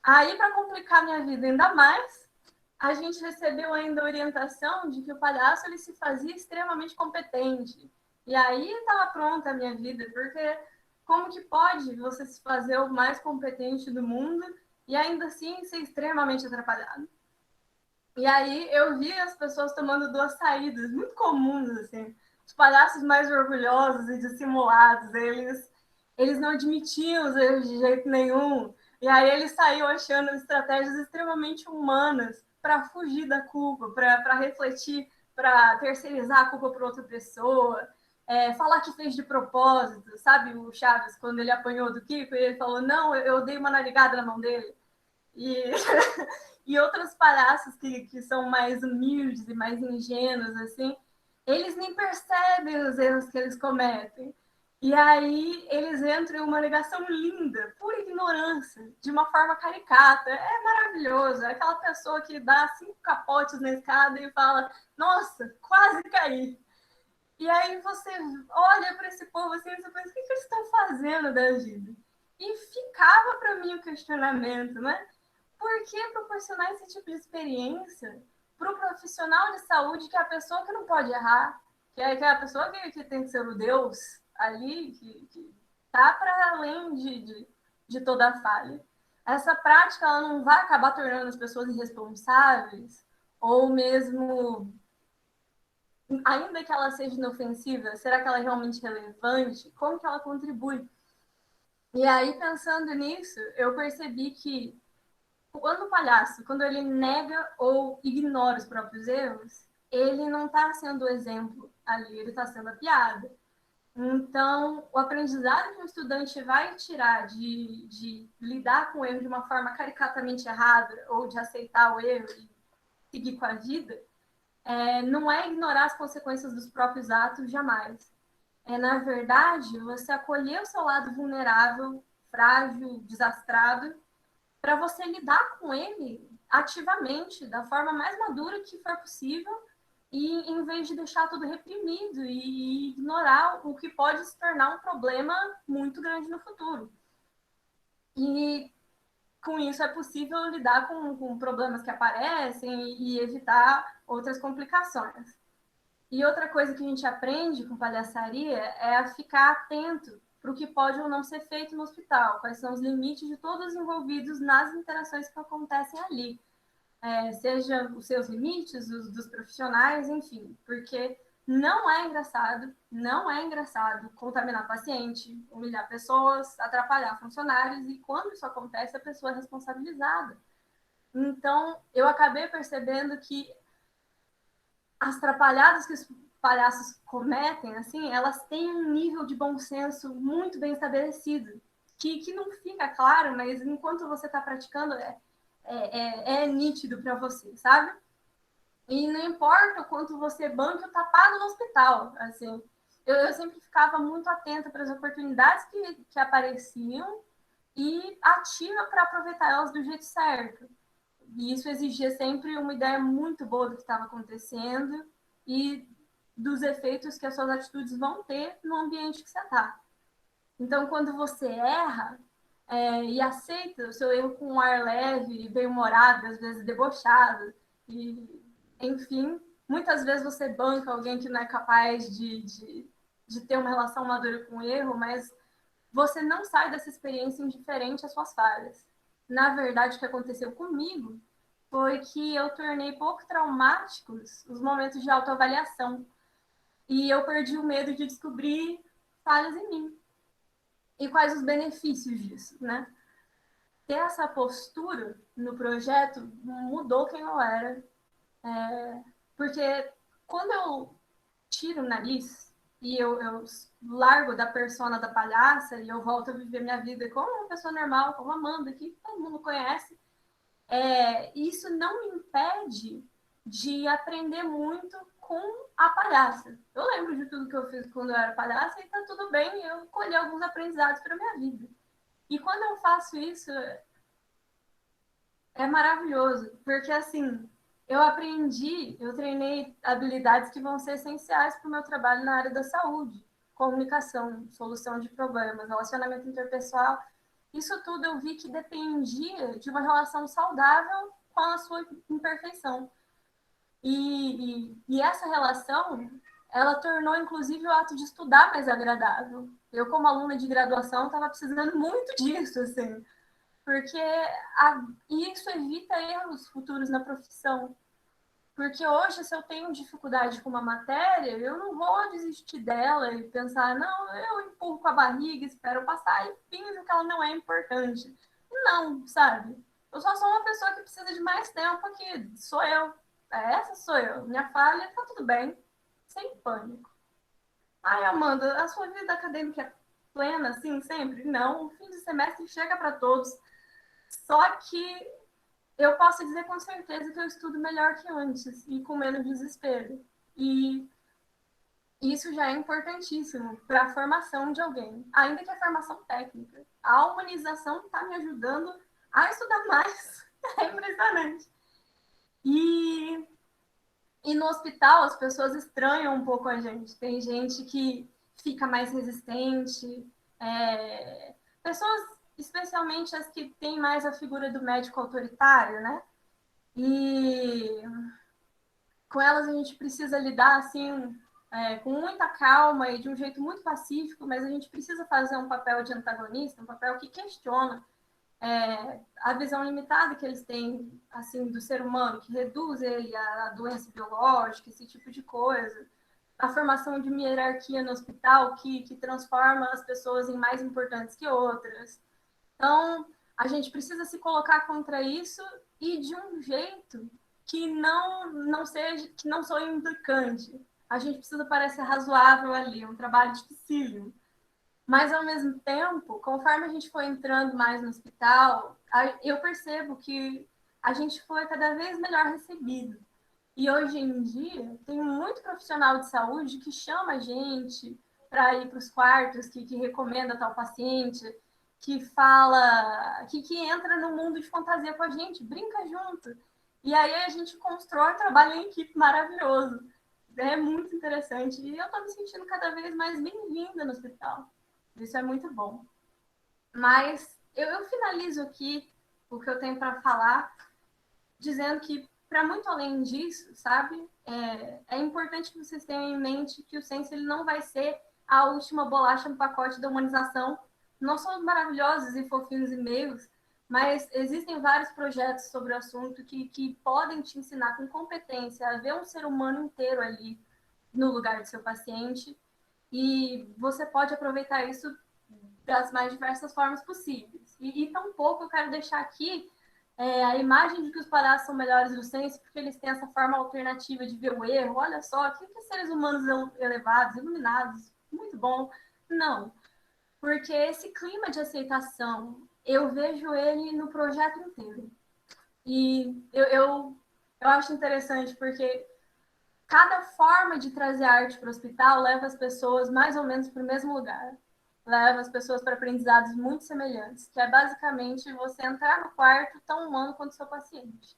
Aí, para complicar minha vida ainda mais, a gente recebeu ainda a orientação de que o palhaço ele se fazia extremamente competente. E aí estava pronta a minha vida, porque como que pode você se fazer o mais competente do mundo e ainda assim ser extremamente atrapalhado? E aí eu vi as pessoas tomando duas saídas muito comuns, assim. Os palhaços mais orgulhosos e dissimulados, eles não admitiam os erros de jeito nenhum. E aí eles saíam achando estratégias extremamente humanas para fugir da culpa, para refletir, para terceirizar a culpa para outra pessoa, falar que fez de propósito, sabe? O Chaves, quando ele apanhou do Kiko, ele falou, não, eu dei uma narigada na mão dele. E, e outros palhaços que são mais humildes e mais ingênuos, assim, eles nem percebem os erros que eles cometem. E aí eles entram em uma negação linda, pura ignorância, de uma forma caricata. É maravilhoso. É aquela pessoa que dá 5 capotes na escada e fala, nossa, quase caí. E aí você olha para esse povo assim, e você pensa, o que eles estão fazendo da vida? E ficava para mim o questionamento, né? Por que proporcionar esse tipo de experiência para o profissional de saúde, que é a pessoa que não pode errar, que é a pessoa que tem que ser o Deus ali, que está para além de toda a falha? Essa prática ela não vai acabar tornando as pessoas irresponsáveis, ou mesmo, ainda que ela seja inofensiva, será que ela é realmente relevante? Como que ela contribui? E aí, pensando nisso, eu percebi que quando o palhaço, quando ele nega ou ignora os próprios erros, ele não está sendo o exemplo ali, ele está sendo a piada. Então, o aprendizado que o estudante vai tirar de lidar com o erro de uma forma caricatamente errada, ou de aceitar o erro e seguir com a vida, não é ignorar as consequências dos próprios atos, jamais. Na verdade, você acolher o seu lado vulnerável, frágil, desastrado, para você lidar com ele ativamente, da forma mais madura que for possível, e em vez de deixar tudo reprimido e ignorar o que pode se tornar um problema muito grande no futuro. E com isso é possível lidar com problemas que aparecem e evitar outras complicações. E outra coisa que a gente aprende com palhaçaria é a ficar atento para o que pode ou não ser feito no hospital, quais são os limites de todos os envolvidos nas interações que acontecem ali. Seja os seus limites, os dos profissionais, enfim, porque não é engraçado contaminar paciente, humilhar pessoas, atrapalhar funcionários, e quando isso acontece, a pessoa é responsabilizada. Então, eu acabei percebendo que as atrapalhadas que os palhaços cometem, assim, elas têm um nível de bom senso muito bem estabelecido, que não fica claro, mas enquanto você está praticando, é nítido para você, sabe? E não importa o quanto você banque o tapado no hospital, assim. Eu sempre ficava muito atenta para as oportunidades que apareciam e ativa para aproveitar elas do jeito certo. E isso exigia sempre uma ideia muito boa do que estava acontecendo e dos efeitos que as suas atitudes vão ter no ambiente que você está. Então, quando você erra e aceita o seu erro com um ar leve, bem-humorado, às vezes debochado, e, enfim, muitas vezes você banca alguém que não é capaz de ter uma relação madura com o erro, mas você não sai dessa experiência indiferente às suas falhas. Na verdade, o que aconteceu comigo foi que eu tornei pouco traumáticos os momentos de autoavaliação. E eu perdi o medo de descobrir falhas em mim. E quais os benefícios disso, né? Ter essa postura no projeto mudou quem eu era. Porque quando eu tiro o nariz e eu largo da persona da palhaça e eu volto a viver minha vida como uma pessoa normal, como a Amanda, que todo mundo conhece, isso não me impede de aprender muito com a palhaça. Eu lembro de tudo que eu fiz quando eu era palhaça e tá tudo bem, eu colhi alguns aprendizados para minha vida. E quando eu faço isso, é maravilhoso, porque assim, eu treinei habilidades que vão ser essenciais para o meu trabalho na área da saúde, comunicação, solução de problemas, relacionamento interpessoal. Isso tudo eu vi que dependia de uma relação saudável com a sua imperfeição. E essa relação, ela tornou, inclusive, o ato de estudar mais agradável. Eu, como aluna de graduação, estava precisando muito disso, assim, porque isso evita erros futuros na profissão. Porque hoje, se eu tenho dificuldade com uma matéria, eu não vou desistir dela e pensar, não, eu empurro com a barriga, espero passar e finjo que ela não é importante. Não, sabe? Eu só sou uma pessoa que precisa de mais tempo aqui. Sou eu. Essa sou eu. Minha falha, tá tudo bem. Sem pânico. Ai, Amanda, a sua vida acadêmica é plena, assim, sempre? Não, o fim de semestre chega para todos. Só que eu posso dizer com certeza que eu estudo melhor que antes e com menos desespero. E isso já é importantíssimo para a formação de alguém, ainda que a formação técnica. A humanização está me ajudando a estudar mais. É impressionante. E no hospital as pessoas estranham um pouco a gente. Tem gente que fica mais resistente, pessoas, especialmente as que têm mais a figura do médico autoritário, né? E com elas a gente precisa lidar assim, com muita calma e de um jeito muito pacífico, mas a gente precisa fazer um papel de antagonista, um papel que questiona a visão limitada que eles têm assim do ser humano, que reduz ele à doença biológica, esse tipo de coisa. A formação de uma hierarquia no hospital que transforma as pessoas em mais importantes que outras. Então, a gente precisa se colocar contra isso e de um jeito que não seja, que não soe implicante. A gente precisa parecer razoável ali, um trabalho dificílimo. Mas, ao mesmo tempo, conforme a gente foi entrando mais no hospital, eu percebo que a gente foi cada vez melhor recebido. E hoje em dia, tem muito profissional de saúde que chama a gente para ir para os quartos, que recomenda tal paciente, que fala, que entra no mundo de fantasia com a gente, brinca junto. E aí a gente constrói trabalho em equipe maravilhoso. É muito interessante. E eu estou me sentindo cada vez mais bem-vinda no hospital. Isso é muito bom. Mas eu finalizo aqui o que eu tenho para falar, dizendo que, para muito além disso, sabe, é importante que vocês tenham em mente que o Sense ele não vai ser a última bolacha no pacote da humanização. Nós somos maravilhosos e fofinhos e-mails, mas existem vários projetos sobre o assunto que podem te ensinar com competência a ver um ser humano inteiro ali no lugar do seu paciente, e você pode aproveitar isso das mais diversas formas possíveis. E tampouco eu quero deixar aqui a imagem de que os palhaços são melhores do senso porque eles têm essa forma alternativa de ver o erro. Olha só, que seres humanos elevados, iluminados, muito bom. Não, porque esse clima de aceitação, eu vejo ele no projeto inteiro. E eu acho interessante porque cada forma de trazer arte para o hospital leva as pessoas mais ou menos para o mesmo lugar. Leva as pessoas para aprendizados muito semelhantes, que é basicamente você entrar no quarto tão humano quanto o seu paciente.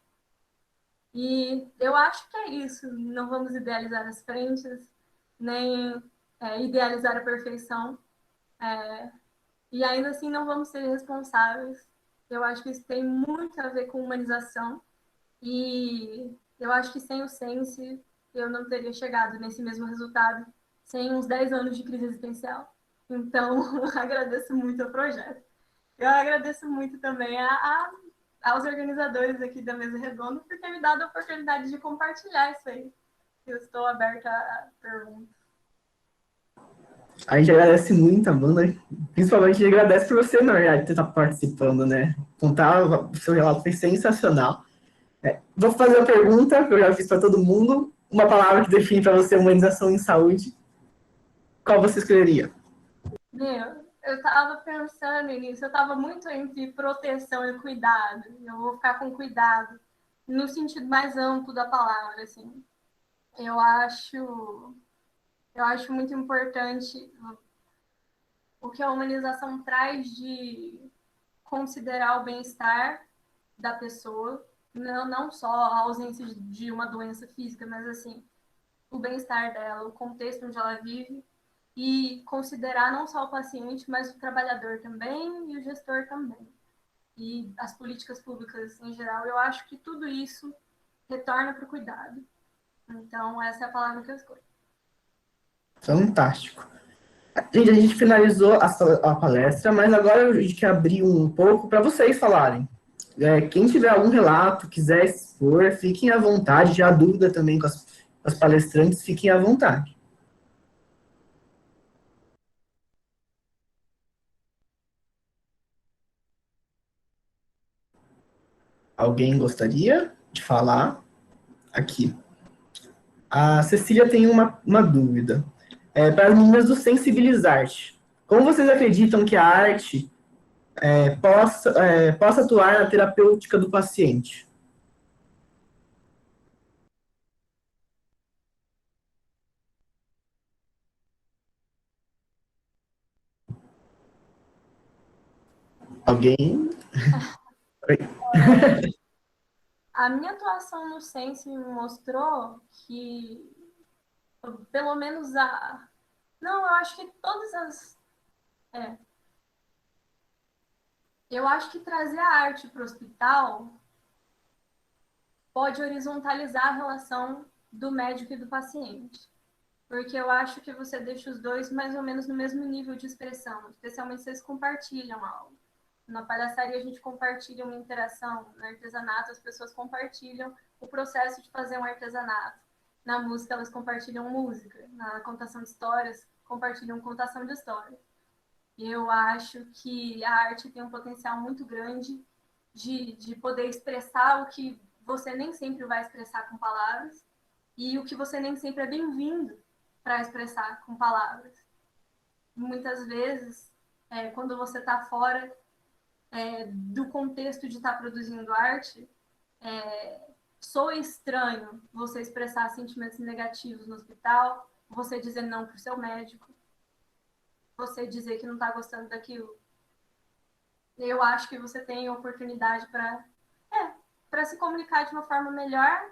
E eu acho que é isso. Não vamos idealizar as frentes, nem idealizar a perfeição. E ainda assim não vamos ser responsáveis. Eu acho que isso tem muito a ver com humanização. E eu acho que sem o Sense eu não teria chegado nesse mesmo resultado sem uns 10 anos de crise existencial. Então, agradeço muito ao projeto. Eu agradeço muito também aos organizadores aqui da Mesa Redonda por ter me dado a oportunidade de compartilhar isso aí. Eu estou aberta a perguntas. A gente agradece muito, Amanda. Principalmente, a gente agradece por você, na verdade, estar participando, né? Contar o seu relato foi sensacional. Vou fazer uma pergunta que eu já fiz para todo mundo. Uma palavra que define para você humanização em saúde. Qual você escolheria? Eu estava pensando nisso, eu estava muito entre proteção e cuidado. Eu vou ficar com cuidado, no sentido mais amplo da palavra, assim. Eu acho muito importante o que a humanização traz de considerar o bem-estar da pessoa, não só a ausência de uma doença física, mas assim, o bem-estar dela, o contexto onde ela vive, e considerar não só o paciente, mas o trabalhador também e o gestor também. E as políticas públicas em geral, eu acho que tudo isso retorna para o cuidado. Então, essa é a palavra que eu escolho. Fantástico. Gente, a gente finalizou a palestra, mas agora a gente quer abrir um pouco para vocês falarem. Quem tiver algum relato, quiser expor, fiquem à vontade. Já dúvida também com as palestrantes, fiquem à vontade. Alguém gostaria de falar? Aqui. A Cecília tem uma dúvida. Para as meninas do Sensibilizarte, como vocês acreditam que a arte possa atuar na terapêutica do paciente? Alguém? A minha atuação no Sense me mostrou que, pelo menos Não, eu acho que todas as... Eu acho que trazer a arte para o hospital pode horizontalizar a relação do médico e do paciente. Porque eu acho que você deixa os dois mais ou menos no mesmo nível de expressão, especialmente se eles compartilham algo. Na palhaçaria a gente compartilha uma interação, no artesanato as pessoas compartilham o processo de fazer um artesanato. Na música elas compartilham música, na contação de histórias compartilham contação de histórias. Eu acho que a arte tem um potencial muito grande de poder expressar o que você nem sempre vai expressar com palavras e o que você nem sempre é bem-vindo para expressar com palavras. Muitas vezes, quando você está fora do contexto de estar produzindo arte, soa estranho você expressar sentimentos negativos no hospital, você dizer não para o seu médico, você dizer que não está gostando daquilo. Eu acho que você tem oportunidade para se comunicar de uma forma melhor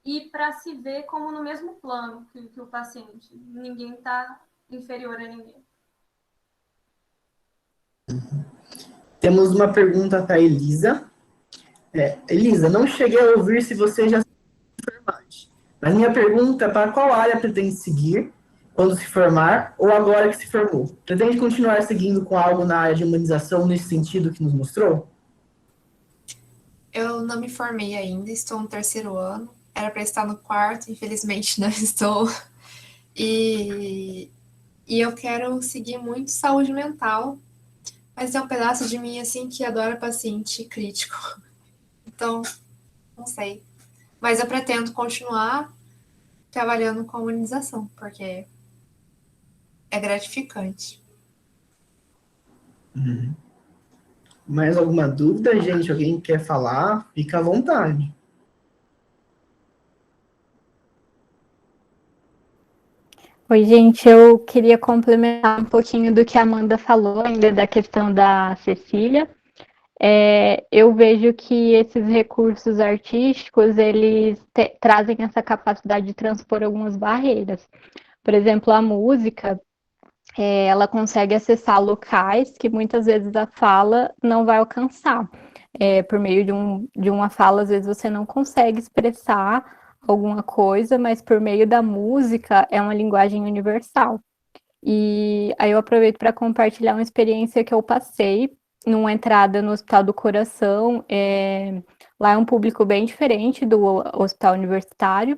e para se ver como no mesmo plano que o paciente. Ninguém está inferior a ninguém. Temos uma pergunta para a Elisa. Elisa, não cheguei a ouvir se você já se enfermagem. Mas minha pergunta é para qual área pretende seguir quando se formar ou agora que se formou? Pretende continuar seguindo com algo na área de humanização nesse sentido que nos mostrou? Eu não me formei ainda, estou no 3º ano. Era para estar no 4º, infelizmente não estou. E eu quero seguir muito saúde mental, mas é um pedaço de mim assim que adora paciente crítico. Então, não sei. Mas eu pretendo continuar trabalhando com humanização, porque é gratificante. Mais alguma dúvida, gente? Alguém quer falar? Fica à vontade. Oi, gente, eu queria complementar um pouquinho do que a Amanda falou, ainda da questão da Cecília. Eu vejo que esses recursos artísticos, eles trazem essa capacidade de transpor algumas barreiras. Por exemplo, a música, ela consegue acessar locais que muitas vezes a fala não vai alcançar. Por meio de uma fala, às vezes você não consegue expressar alguma coisa, mas por meio da música é uma linguagem universal. E aí eu aproveito para compartilhar uma experiência que eu passei numa entrada no Hospital do Coração. Lá é um público bem diferente do hospital universitário.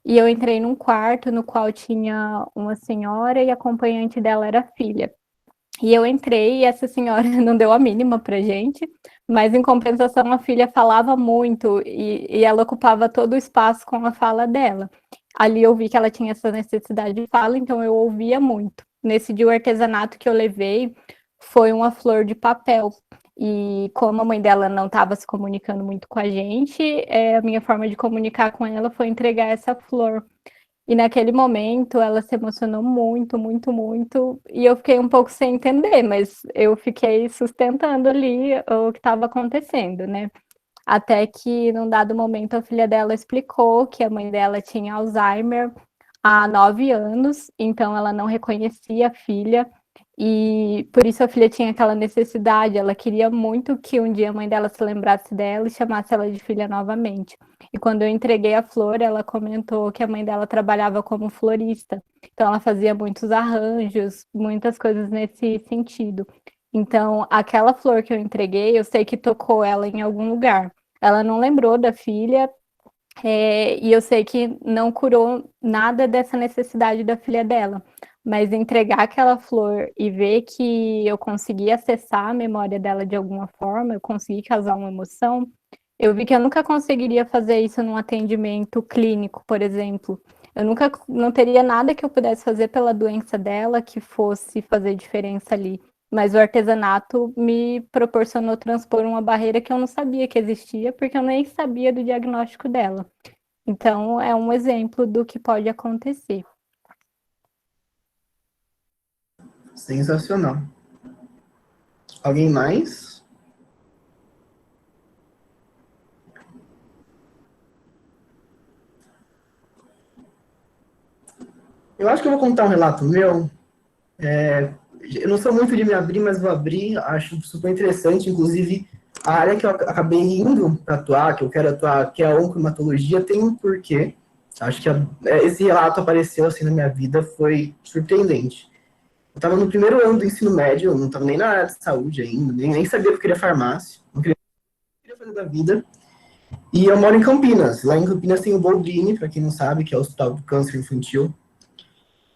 E eu entrei num quarto no qual tinha uma senhora e a acompanhante dela era a filha. E eu entrei e essa senhora não deu a mínima pra gente, mas em compensação a filha falava muito e ela ocupava todo o espaço com a fala dela. Ali eu vi que ela tinha essa necessidade de fala, então eu ouvia muito. Nesse dia o artesanato que eu levei foi uma flor de papel. E como a mãe dela não estava se comunicando muito com a gente, a minha forma de comunicar com ela foi entregar essa flor. E naquele momento ela se emocionou muito, muito, muito, e eu fiquei um pouco sem entender, mas eu fiquei sustentando ali o que estava acontecendo, né? Até que, num dado momento, a filha dela explicou que a mãe dela tinha Alzheimer há 9 anos, então ela não reconhecia a filha, e por isso a filha tinha aquela necessidade, ela queria muito que um dia a mãe dela se lembrasse dela e chamasse ela de filha novamente. E quando eu entreguei a flor, ela comentou que a mãe dela trabalhava como florista, então ela fazia muitos arranjos, muitas coisas nesse sentido. Então, aquela flor que eu entreguei, eu sei que tocou ela em algum lugar. Ela não lembrou da filha, e eu sei que não curou nada dessa necessidade da filha dela. Mas entregar aquela flor e ver que eu consegui acessar a memória dela de alguma forma, eu consegui causar uma emoção, eu vi que eu nunca conseguiria fazer isso num atendimento clínico, por exemplo. Eu nunca, não teria nada que eu pudesse fazer pela doença dela que fosse fazer diferença ali. Mas o artesanato me proporcionou transpor uma barreira que eu não sabia que existia, porque eu nem sabia do diagnóstico dela. Então, é um exemplo do que pode acontecer. Sensacional. Alguém mais? Eu acho que eu vou contar um relato meu. Eu não sou muito de me abrir, mas vou abrir. Acho super interessante. Inclusive, a área que eu acabei indo para atuar, que eu quero atuar, que é a oncohematologia, tem um porquê. Acho que esse relato apareceu assim na minha vida, foi surpreendente. Eu estava no primeiro ano do ensino médio, eu não estava nem na área de saúde ainda, nem sabia que eu queria farmácia, não queria fazer da vida. E eu moro em Campinas. Lá em Campinas tem o Boldrini, para quem não sabe, que é o Hospital do Câncer Infantil.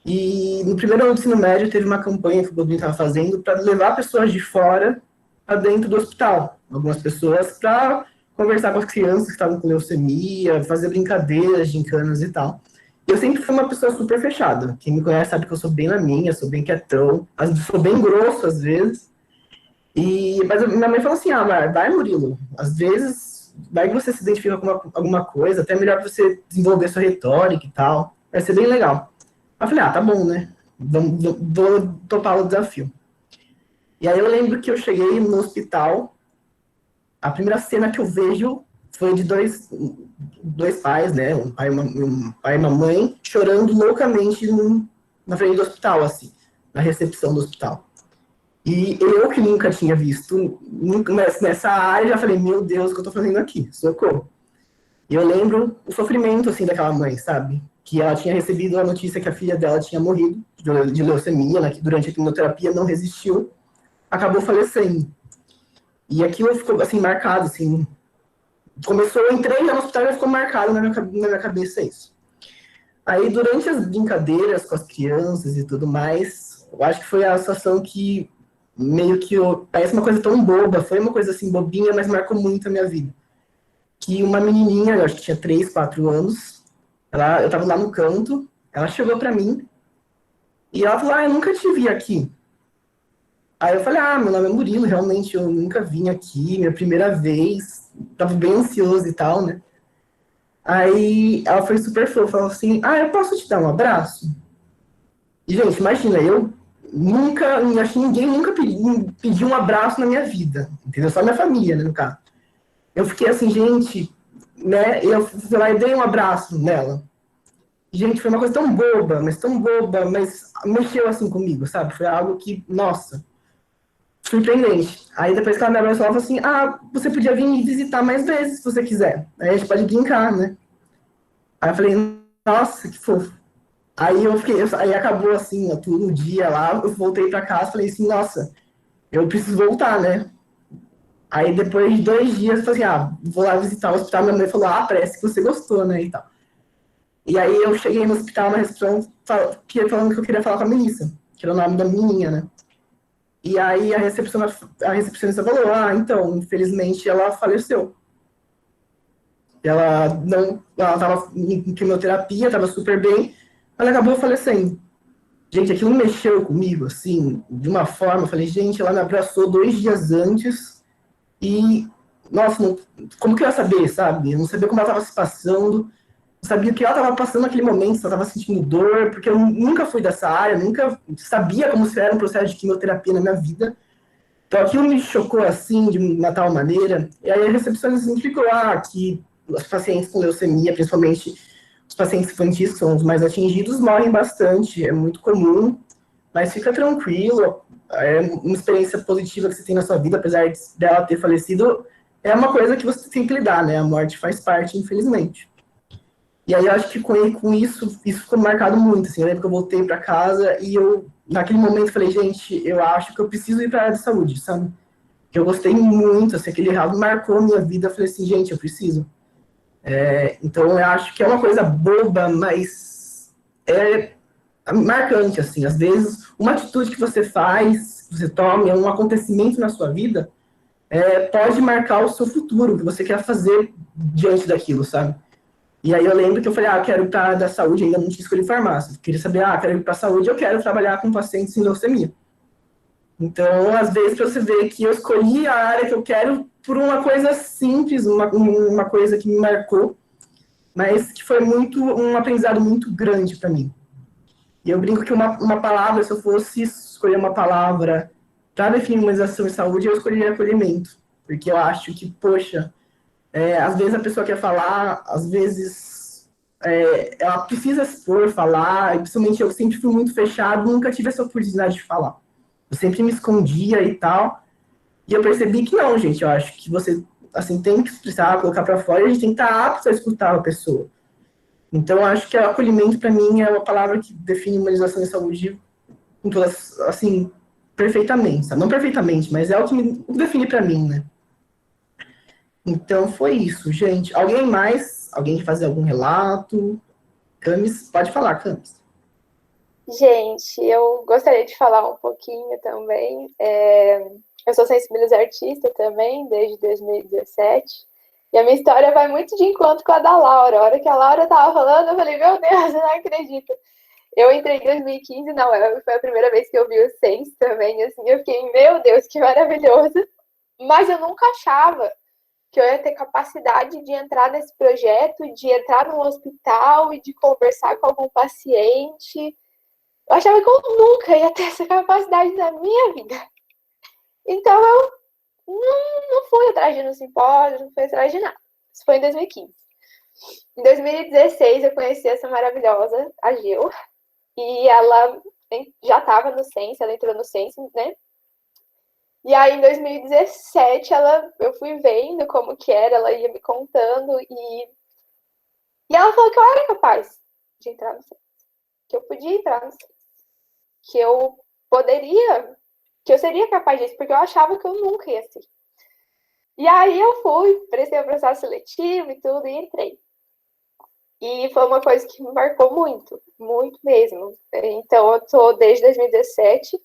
E no primeiro ano do ensino médio teve uma campanha que o Boldrini estava fazendo para levar pessoas de fora para dentro do hospital. Algumas pessoas para conversar com as crianças que estavam com leucemia, fazer brincadeiras, gincanas e tal. Eu sempre fui uma pessoa super fechada. Quem me conhece sabe que eu sou bem na minha, sou bem quietão, sou bem grosso às vezes. Mas minha mãe falou assim, vai Murilo, às vezes vai que você se identifica com alguma coisa, até melhor você desenvolver sua retórica e tal, vai ser bem legal. Eu falei, tá bom, né? Vou topar o desafio. E aí eu lembro que eu cheguei no hospital, a primeira cena que eu vejo foi de dois pais, né? Um pai e uma mãe, chorando loucamente na frente do hospital, assim, na recepção do hospital. E eu que nunca tinha visto, nessa área, já falei, meu Deus, o que eu tô fazendo aqui? Socorro. E eu lembro o sofrimento, assim, daquela mãe, sabe? Que ela tinha recebido a notícia que a filha dela tinha morrido de leucemia, né? Que durante a quimioterapia não resistiu, acabou falecendo. E aquilo ficou, assim, marcado, assim. Eu entrei no hospital e ficou marcado na minha cabeça isso. Aí, durante as brincadeiras com as crianças e tudo mais, eu acho que foi a situação que meio que parece uma coisa tão boba, foi uma coisa assim bobinha, mas marcou muito a minha vida. que uma menininha, eu acho que tinha 3, 4 anos, eu tava lá no canto, ela chegou pra mim e ela falou, eu nunca te vi aqui. Aí eu falei, meu nome é Murilo, realmente eu nunca vim aqui, minha primeira vez, tava bem ansioso e tal, né? Aí ela foi super fofa, falou assim, eu posso te dar um abraço? E, gente, imagina, eu nunca, acho que ninguém nunca pediu um abraço na minha vida, entendeu? Só minha família, né, no caso. Eu fiquei assim, gente, né, eu fui lá e dei um abraço nela. Gente, foi uma coisa tão boba, mas mexeu assim comigo, sabe? Foi algo que, nossa, surpreendente. Aí depois que ela me abraçou, ela falou assim, você podia vir me visitar mais vezes, se você quiser. Aí a gente pode brincar, né? Aí eu falei, nossa, que fofo. Aí acabou assim, tudo o dia lá, eu voltei pra casa, falei assim, nossa, eu preciso voltar, né? Aí depois de 2 dias, eu falei assim, vou lá visitar o hospital, minha mãe falou, parece que você gostou, né, e tal. E aí eu cheguei no hospital, na recepção, falando que eu queria falar com a Melissa, que era o nome da menininha, né? E aí a recepcionista falou, então, infelizmente ela faleceu. Ela estava em quimioterapia, estava super bem, ela acabou falecendo. Gente, aquilo mexeu comigo, assim, de uma forma, eu falei, gente, ela me abraçou 2 dias antes e, nossa, como que eu ia saber, sabe? Eu não sabia como ela estava se passando, não sabia o que ela estava passando naquele momento, se ela estava sentindo dor, porque eu nunca fui dessa área, nunca sabia como se era um processo de quimioterapia na minha vida. Então aquilo me chocou assim, de uma tal maneira. E aí a recepcionista explicou que os pacientes com leucemia, principalmente os pacientes infantis, que são os mais atingidos, morrem bastante, é muito comum, mas fica tranquilo, é uma experiência positiva que você tem na sua vida, apesar dela ter falecido, é uma coisa que você tem que lidar, né? A morte faz parte, infelizmente. E aí eu acho que com isso ficou marcado muito, assim, eu lembro que eu voltei para casa e eu, naquele momento, falei, gente, eu acho que eu preciso ir para a área de saúde, sabe? Que eu gostei muito, assim, aquele errado marcou a minha vida, eu falei assim, gente, eu preciso. Então eu acho que é uma coisa boba, mas é marcante, assim, às vezes uma atitude que você faz, que você toma, um acontecimento na sua vida, pode marcar o seu futuro, o que você quer fazer diante daquilo, sabe? E aí eu lembro que eu falei, eu quero ir para a área da saúde, ainda não tinha escolhido farmácia. Eu queria saber, quero ir para a saúde, eu quero trabalhar com pacientes em leucemia. Então, às vezes, para você ver que eu escolhi a área que eu quero por uma coisa simples, uma coisa que me marcou, mas que foi um aprendizado muito grande para mim. E eu brinco que uma palavra, se eu fosse escolher uma palavra para definir humanização e saúde, eu escolheria acolhimento. Porque eu acho que, poxa, às vezes a pessoa quer falar, às vezes ela precisa expor, falar, e principalmente eu sempre fui muito fechado, nunca tive essa oportunidade de falar. Eu sempre me escondia e tal, e eu percebi que não, gente, eu acho que você assim, tem que expressar, colocar para fora, e a gente tem que estar apto a escutar a pessoa. Então, eu acho que o acolhimento, para mim, é uma palavra que define humanização e saúde com todas, assim, perfeitamente, sabe? Não perfeitamente, mas é o que me define para mim, né? Então, foi isso, gente. Alguém mais? Alguém quer fazer algum relato? Camis, pode falar, Camis. Gente, eu gostaria de falar um pouquinho também. Eu sou sensibilizadora artista também, desde 2017. E a minha história vai muito de encontro com a da Laura. A hora que a Laura estava falando, eu falei, meu Deus, eu não acredito. Eu entrei em 2015 na UEL, foi a primeira vez que eu vi o Sense também, assim, eu fiquei, meu Deus, que maravilhoso. Mas eu nunca achava que eu ia ter capacidade de entrar nesse projeto, de entrar num hospital e de conversar com algum paciente. Eu achava que eu nunca ia ter essa capacidade na minha vida. Então, eu não fui atrás de ir no simpósio, não fui atrás de nada. Isso foi em 2015. Em 2016, eu conheci essa maravilhosa, a Gil, e ela já estava no Sense, ela entrou no Sense, né? E aí, em 2017, eu fui vendo como que era, ela ia me contando, e ela falou que eu era capaz de entrar no Sense, que eu podia entrar no Sense, que eu poderia, que eu seria capaz disso, porque eu achava que eu nunca ia ser. E aí eu fui, prestei o processo seletivo e tudo, e entrei. E foi uma coisa que me marcou muito, muito mesmo. Então, eu estou desde 2017,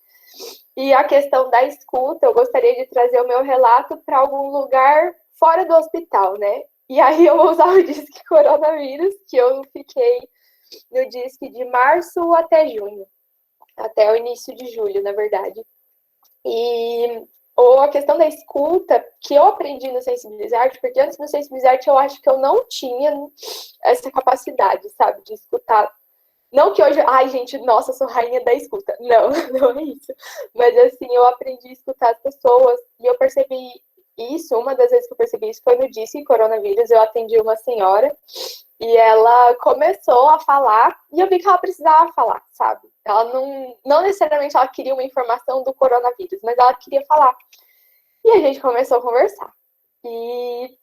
e a questão da escuta, eu gostaria de trazer o meu relato para algum lugar fora do hospital, né? E aí eu vou usar o DISC coronavírus, que eu fiquei no DISC de março até junho. Até o início de julho, na verdade. E ou a questão da escuta, que eu aprendi no Sensibilizarte, porque antes no Sensibilizarte eu acho que eu não tinha essa capacidade, sabe, de escutar. Não que hoje, ai gente, nossa, sou rainha da escuta. Não, não é isso. Mas assim, eu aprendi a escutar as pessoas e eu percebi isso, uma das vezes que eu percebi isso foi no DISC coronavírus, eu atendi uma senhora e ela começou a falar e eu vi que ela precisava falar, sabe? Ela não necessariamente ela queria uma informação do coronavírus, mas ela queria falar. E a gente começou a conversar. E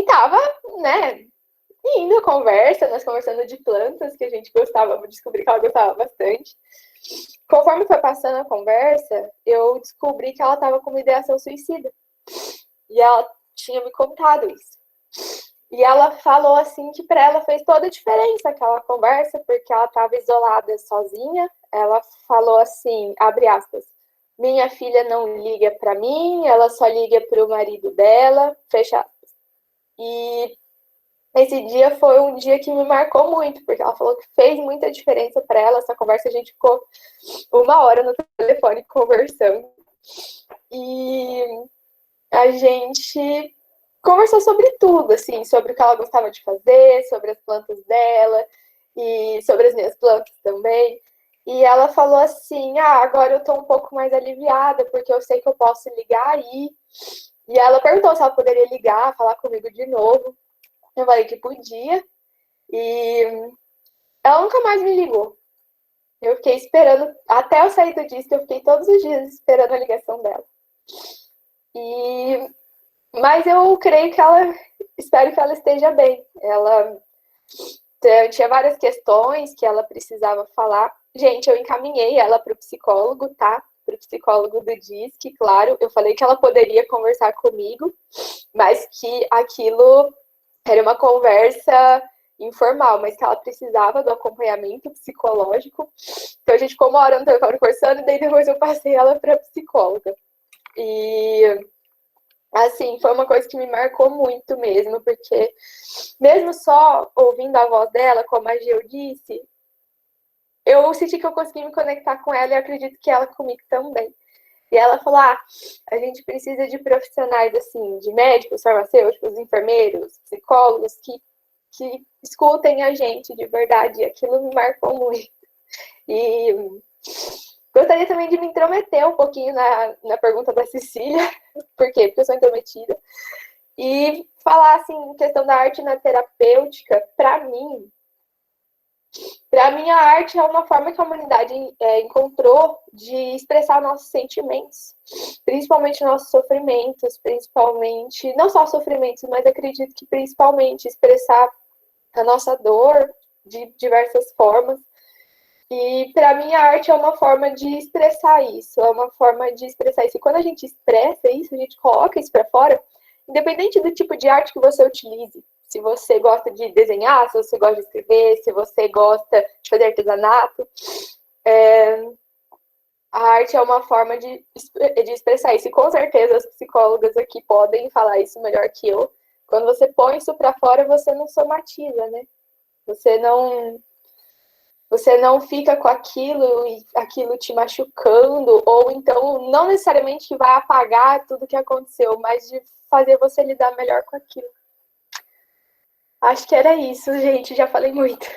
tava, né, indo a conversa, nós conversando de plantas, que a gente gostava, descobri que ela gostava bastante. Conforme foi passando a conversa, eu descobri que ela estava com uma ideação suicida. E ela tinha me contado isso. E ela falou assim que para ela fez toda a diferença aquela conversa, porque ela estava isolada sozinha. Ela falou assim, abre aspas, minha filha não liga para mim, ela só liga para o marido dela, fecha aspas. E esse dia foi um dia que me marcou muito, porque ela falou que fez muita diferença para ela. Essa conversa a gente ficou 1 hora no telefone conversando. E a gente conversou sobre tudo, assim, sobre o que ela gostava de fazer, sobre as plantas dela e sobre as minhas plantas também. E ela falou assim, agora eu tô um pouco mais aliviada, porque eu sei que eu posso ligar aí. E ela perguntou se ela poderia ligar, falar comigo de novo. Eu falei que podia. E ela nunca mais me ligou. Eu fiquei esperando, até eu sair do disco, eu fiquei todos os dias esperando a ligação dela. Mas eu creio que espero que ela esteja bem. Ela tinha várias questões que ela precisava falar. Gente, eu encaminhei ela para o psicólogo, tá? Para o psicólogo do DISC, claro. Eu falei que ela poderia conversar comigo, mas que aquilo era uma conversa informal, mas que ela precisava do acompanhamento psicológico. Então a gente ficou 1 hora no telefone conversando, e daí depois eu passei ela para psicóloga. E assim, foi uma coisa que me marcou muito mesmo, porque mesmo só ouvindo a voz dela, como a Gil disse, eu senti que eu consegui me conectar com ela e acredito que ela comigo também. E ela falou, a gente precisa de profissionais, assim, de médicos, farmacêuticos, enfermeiros, psicólogos, que escutem a gente de verdade. E aquilo me marcou muito. E gostaria também de me intrometer um pouquinho na pergunta da Cecília. Por quê? Porque eu sou intrometida. E falar, assim, em questão da arte na terapêutica, para mim, a arte é uma forma que a humanidade encontrou de expressar nossos sentimentos, principalmente nossos sofrimentos, principalmente, não só sofrimentos, mas acredito que principalmente expressar a nossa dor de diversas formas. E para mim a arte é uma forma de expressar isso, é uma forma de expressar isso. E quando a gente expressa isso, a gente coloca isso para fora, independente do tipo de arte que você utilize. Se você gosta de desenhar, se você gosta de escrever, se você gosta de fazer artesanato, a arte é uma forma de expressar isso. E com certeza as psicólogas aqui podem falar isso melhor que eu. Quando você põe isso para fora, você não somatiza, né? Você não fica com aquilo e aquilo te machucando, ou então não necessariamente que vai apagar tudo que aconteceu, mas de fazer você lidar melhor com aquilo. Acho que era isso, gente. Já falei muito.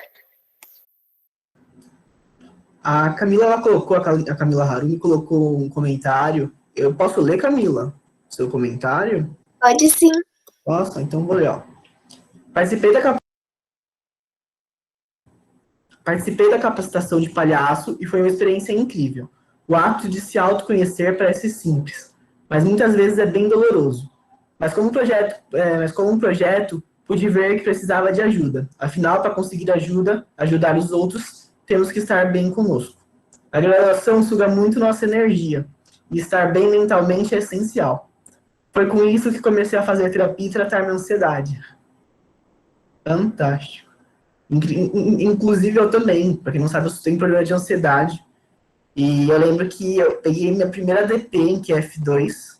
A Camila, a Camila Harumi colocou um comentário. Eu posso ler, Camila, seu comentário? Pode sim. Nossa, então vou ler, ó. Participei da capacitação de palhaço e foi uma experiência incrível. O ato de se autoconhecer parece simples, mas muitas vezes é bem doloroso. Mas como um projeto, pude ver que precisava de ajuda. Afinal, para conseguir ajudar os outros, temos que estar bem conosco. A graduação suga muito nossa energia, e estar bem mentalmente é essencial. Foi com isso que comecei a fazer terapia e tratar minha ansiedade. Fantástico. Inclusive eu também, para quem não sabe, eu tenho problema de ansiedade. E eu lembro que eu peguei minha primeira DP em QF2,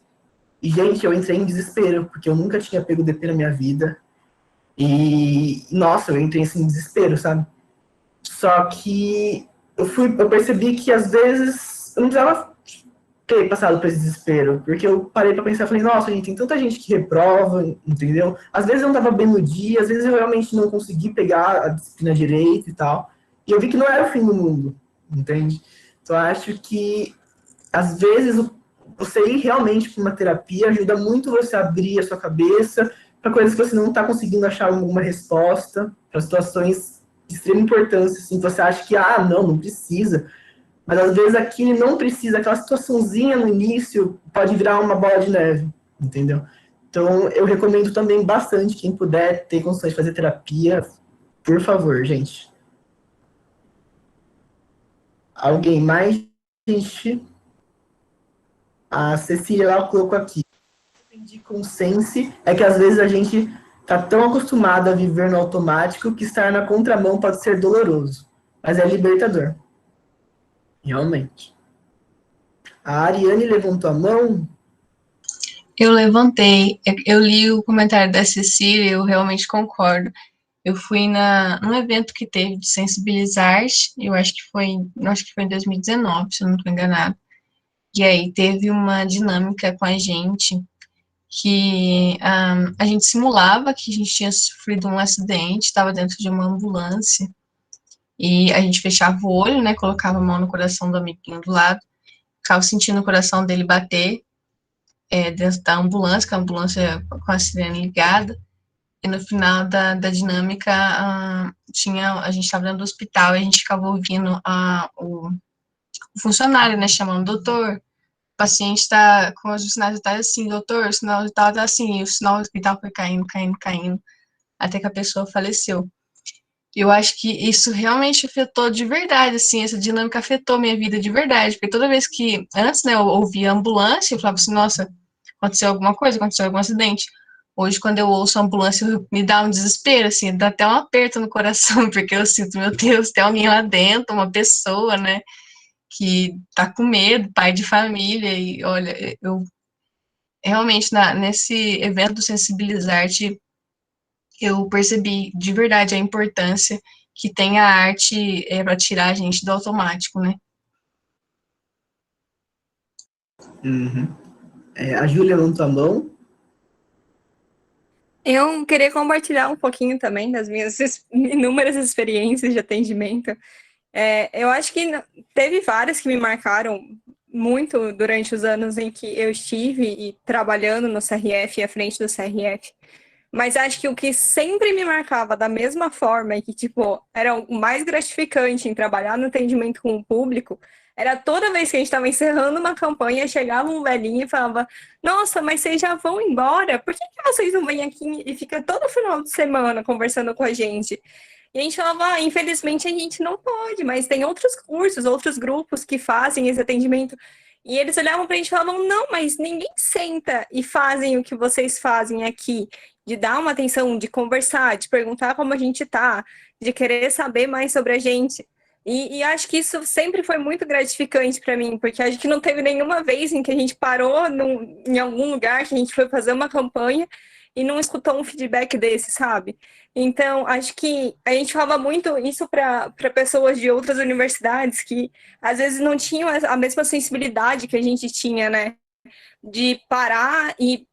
e, gente, eu entrei em desespero, porque eu nunca tinha pego DP na minha vida. E, nossa, eu entrei assim, em desespero, sabe? Só que eu percebi que às vezes eu não precisava ter passado por esse desespero, porque eu parei pra pensar, falei, nossa, gente, tem tanta gente que reprova, entendeu? Às vezes eu não tava bem no dia, às vezes eu realmente não consegui pegar a disciplina direito e tal, e eu vi que não era o fim do mundo, entende? Então eu acho que, às vezes, você ir realmente para uma terapia ajuda muito você a abrir a sua cabeça para coisas que você não está conseguindo achar alguma resposta, para situações de extrema importância, assim, que você acha que, não precisa, mas às vezes aquilo não precisa, aquela situaçãozinha no início pode virar uma bola de neve, entendeu? Então, eu recomendo também bastante, quem puder ter condições de fazer terapia, por favor, gente. Alguém mais, gente? A Cecília, ela colocou aqui. De consenso é que às vezes a gente tá tão acostumado a viver no automático que estar na contramão pode ser doloroso, mas é libertador. Realmente. A Ariane levantou a mão. Eu levantei, eu li o comentário da Cecília, eu realmente concordo. Eu fui num evento que teve de sensibilizar, acho que foi em 2019, se eu não estou enganado. E aí teve uma dinâmica com a gente que a gente simulava que a gente tinha sofrido um acidente, estava dentro de uma ambulância, e a gente fechava o olho, né, colocava a mão no coração do amiguinho do lado, ficava sentindo o coração dele bater dentro da ambulância, com a ambulância com a sirene ligada, e no final da dinâmica a gente estava dentro do hospital e a gente ficava ouvindo o funcionário, né, chamando doutor, o paciente está com os sinais vitais assim, doutor, o sinal vital está assim, e o sinal vital foi caindo, caindo, caindo, até que a pessoa faleceu. Eu acho que isso realmente afetou de verdade, assim, essa dinâmica afetou minha vida de verdade, porque toda vez que, antes, né, eu ouvia a ambulância, eu falava assim, nossa, aconteceu alguma coisa, aconteceu algum acidente. Hoje, quando eu ouço a ambulância, me dá um desespero, assim, dá até um aperto no coração, porque eu sinto, meu Deus, tem alguém lá dentro, uma pessoa, né, que tá com medo, pai de família, e olha, eu realmente, nesse evento do Sensibilizarte, eu percebi de verdade a importância que tem a arte para tirar a gente do automático, né? Uhum. A Júlia levantou a mão. Eu queria compartilhar um pouquinho também das minhas inúmeras experiências de atendimento. Eu acho que teve várias que me marcaram muito durante os anos em que eu estive trabalhando no CRF e à frente do CRF. Mas acho que o que sempre me marcava da mesma forma e que, tipo, era o mais gratificante em trabalhar no atendimento com o público, era toda vez que a gente estava encerrando uma campanha, chegava um velhinho e falava, nossa, mas vocês já vão embora? Por que vocês não vêm aqui e ficam todo final de semana conversando com a gente? E a gente falava, infelizmente a gente não pode, mas tem outros cursos, outros grupos que fazem esse atendimento. E eles olhavam para a gente e falavam, não, mas ninguém senta e fazem o que vocês fazem aqui de dar uma atenção, de conversar, de perguntar como a gente tá, de querer saber mais sobre a gente. E acho que isso sempre foi muito gratificante para mim, porque acho que não teve nenhuma vez em que a gente parou em algum lugar que a gente foi fazer uma campanha e não escutou um feedback desse, sabe? Então, acho que a gente falava muito isso para pessoas de outras universidades que às vezes não tinham a mesma sensibilidade que a gente tinha, né? De parar e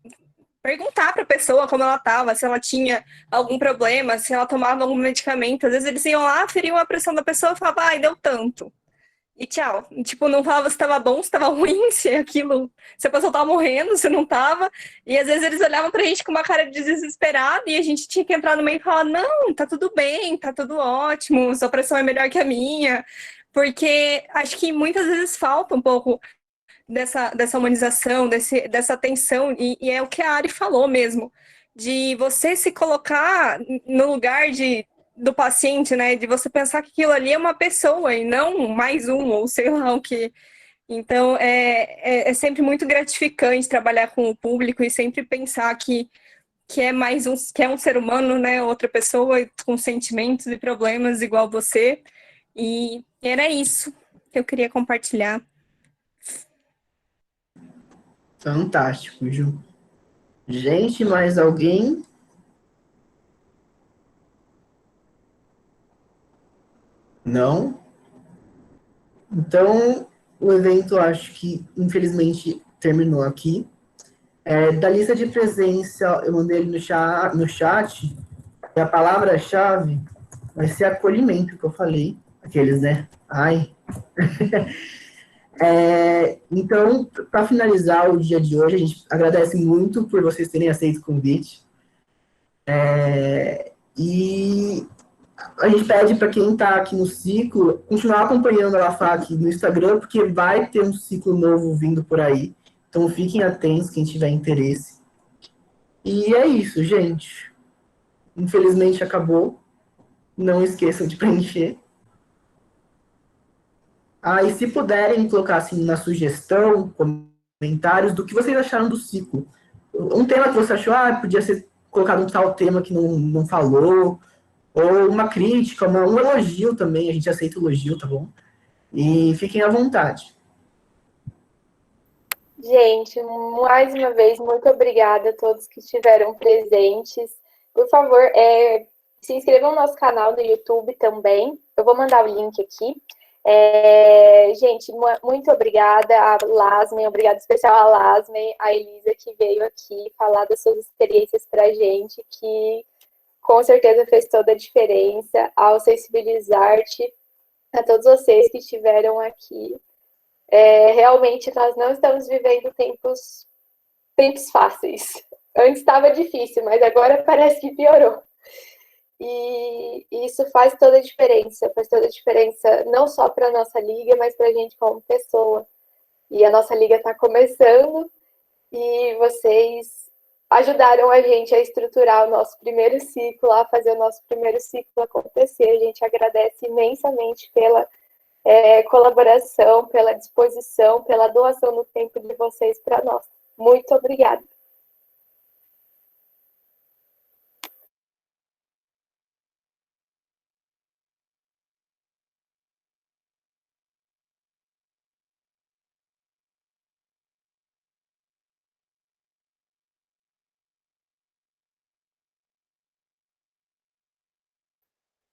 perguntar para a pessoa como ela estava, se ela tinha algum problema, se ela tomava algum medicamento. Às vezes eles iam lá, feriam a pressão da pessoa e falavam, ai, deu tanto. E tchau. Tipo, não falava se estava bom, se estava ruim, se aquilo, se a pessoa estava morrendo, se não estava. E às vezes eles olhavam para a gente com uma cara de desesperado e a gente tinha que entrar no meio e falar, não, tá tudo bem, tá tudo ótimo, sua pressão é melhor que a minha. Porque acho que muitas vezes falta um pouco dessa humanização, dessa atenção, e é o que a Ari falou mesmo, de você se colocar no lugar do paciente, né, de você pensar que aquilo ali é uma pessoa e não mais um, ou sei lá o que. Então, é sempre muito gratificante trabalhar com o público e sempre pensar que é mais que é um ser humano, né, outra pessoa com sentimentos e problemas igual você, e era isso que eu queria compartilhar. Fantástico, Ju. Gente, mais alguém? Não? Então, o evento, acho que, infelizmente, terminou aqui. Da lista de presença, eu mandei ele no chat, e a palavra-chave vai ser acolhimento, que eu falei. Aqueles, né? Ai. Então, para finalizar o dia de hoje, a gente agradece muito por vocês terem aceito o convite. E a gente pede para quem está aqui no ciclo continuar acompanhando a LaFac no Instagram, porque vai ter um ciclo novo vindo por aí. Então, fiquem atentos, quem tiver interesse. E é isso, gente. Infelizmente, acabou. Não esqueçam de preencher. E se puderem colocar assim na sugestão, comentários do que vocês acharam do ciclo. Um tema que você achou, podia ser colocado um tal tema que não falou, ou uma crítica, um elogio também, a gente aceita elogio, tá bom? E fiquem à vontade. Gente, mais uma vez, muito obrigada a todos que estiveram presentes. Por favor, se inscrevam no nosso canal do YouTube também. Eu vou mandar o link aqui. Gente, muito obrigada a Lasmen, obrigada especial a Lasmen, a Elisa, que veio aqui falar das suas experiências para a gente, que com certeza fez toda a diferença, ao Sensibilizarte, a todos vocês que estiveram aqui. Realmente, nós não estamos vivendo tempos fáceis. Antes estava difícil, mas agora parece que piorou. E isso faz toda a diferença não só para a nossa liga, mas para a gente como pessoa. E a nossa liga está começando e vocês ajudaram a gente a estruturar o nosso primeiro ciclo, a fazer o nosso primeiro ciclo acontecer. A gente agradece imensamente pela colaboração, pela disposição, pela doação do tempo de vocês para nós. Muito obrigada.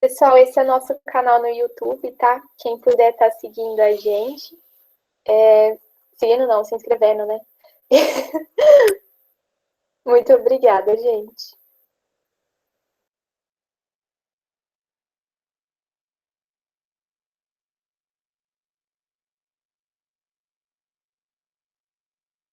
Pessoal, esse é nosso canal no YouTube, tá? Quem puder estar seguindo a gente. Seguindo não, se inscrevendo, né? Muito obrigada, gente.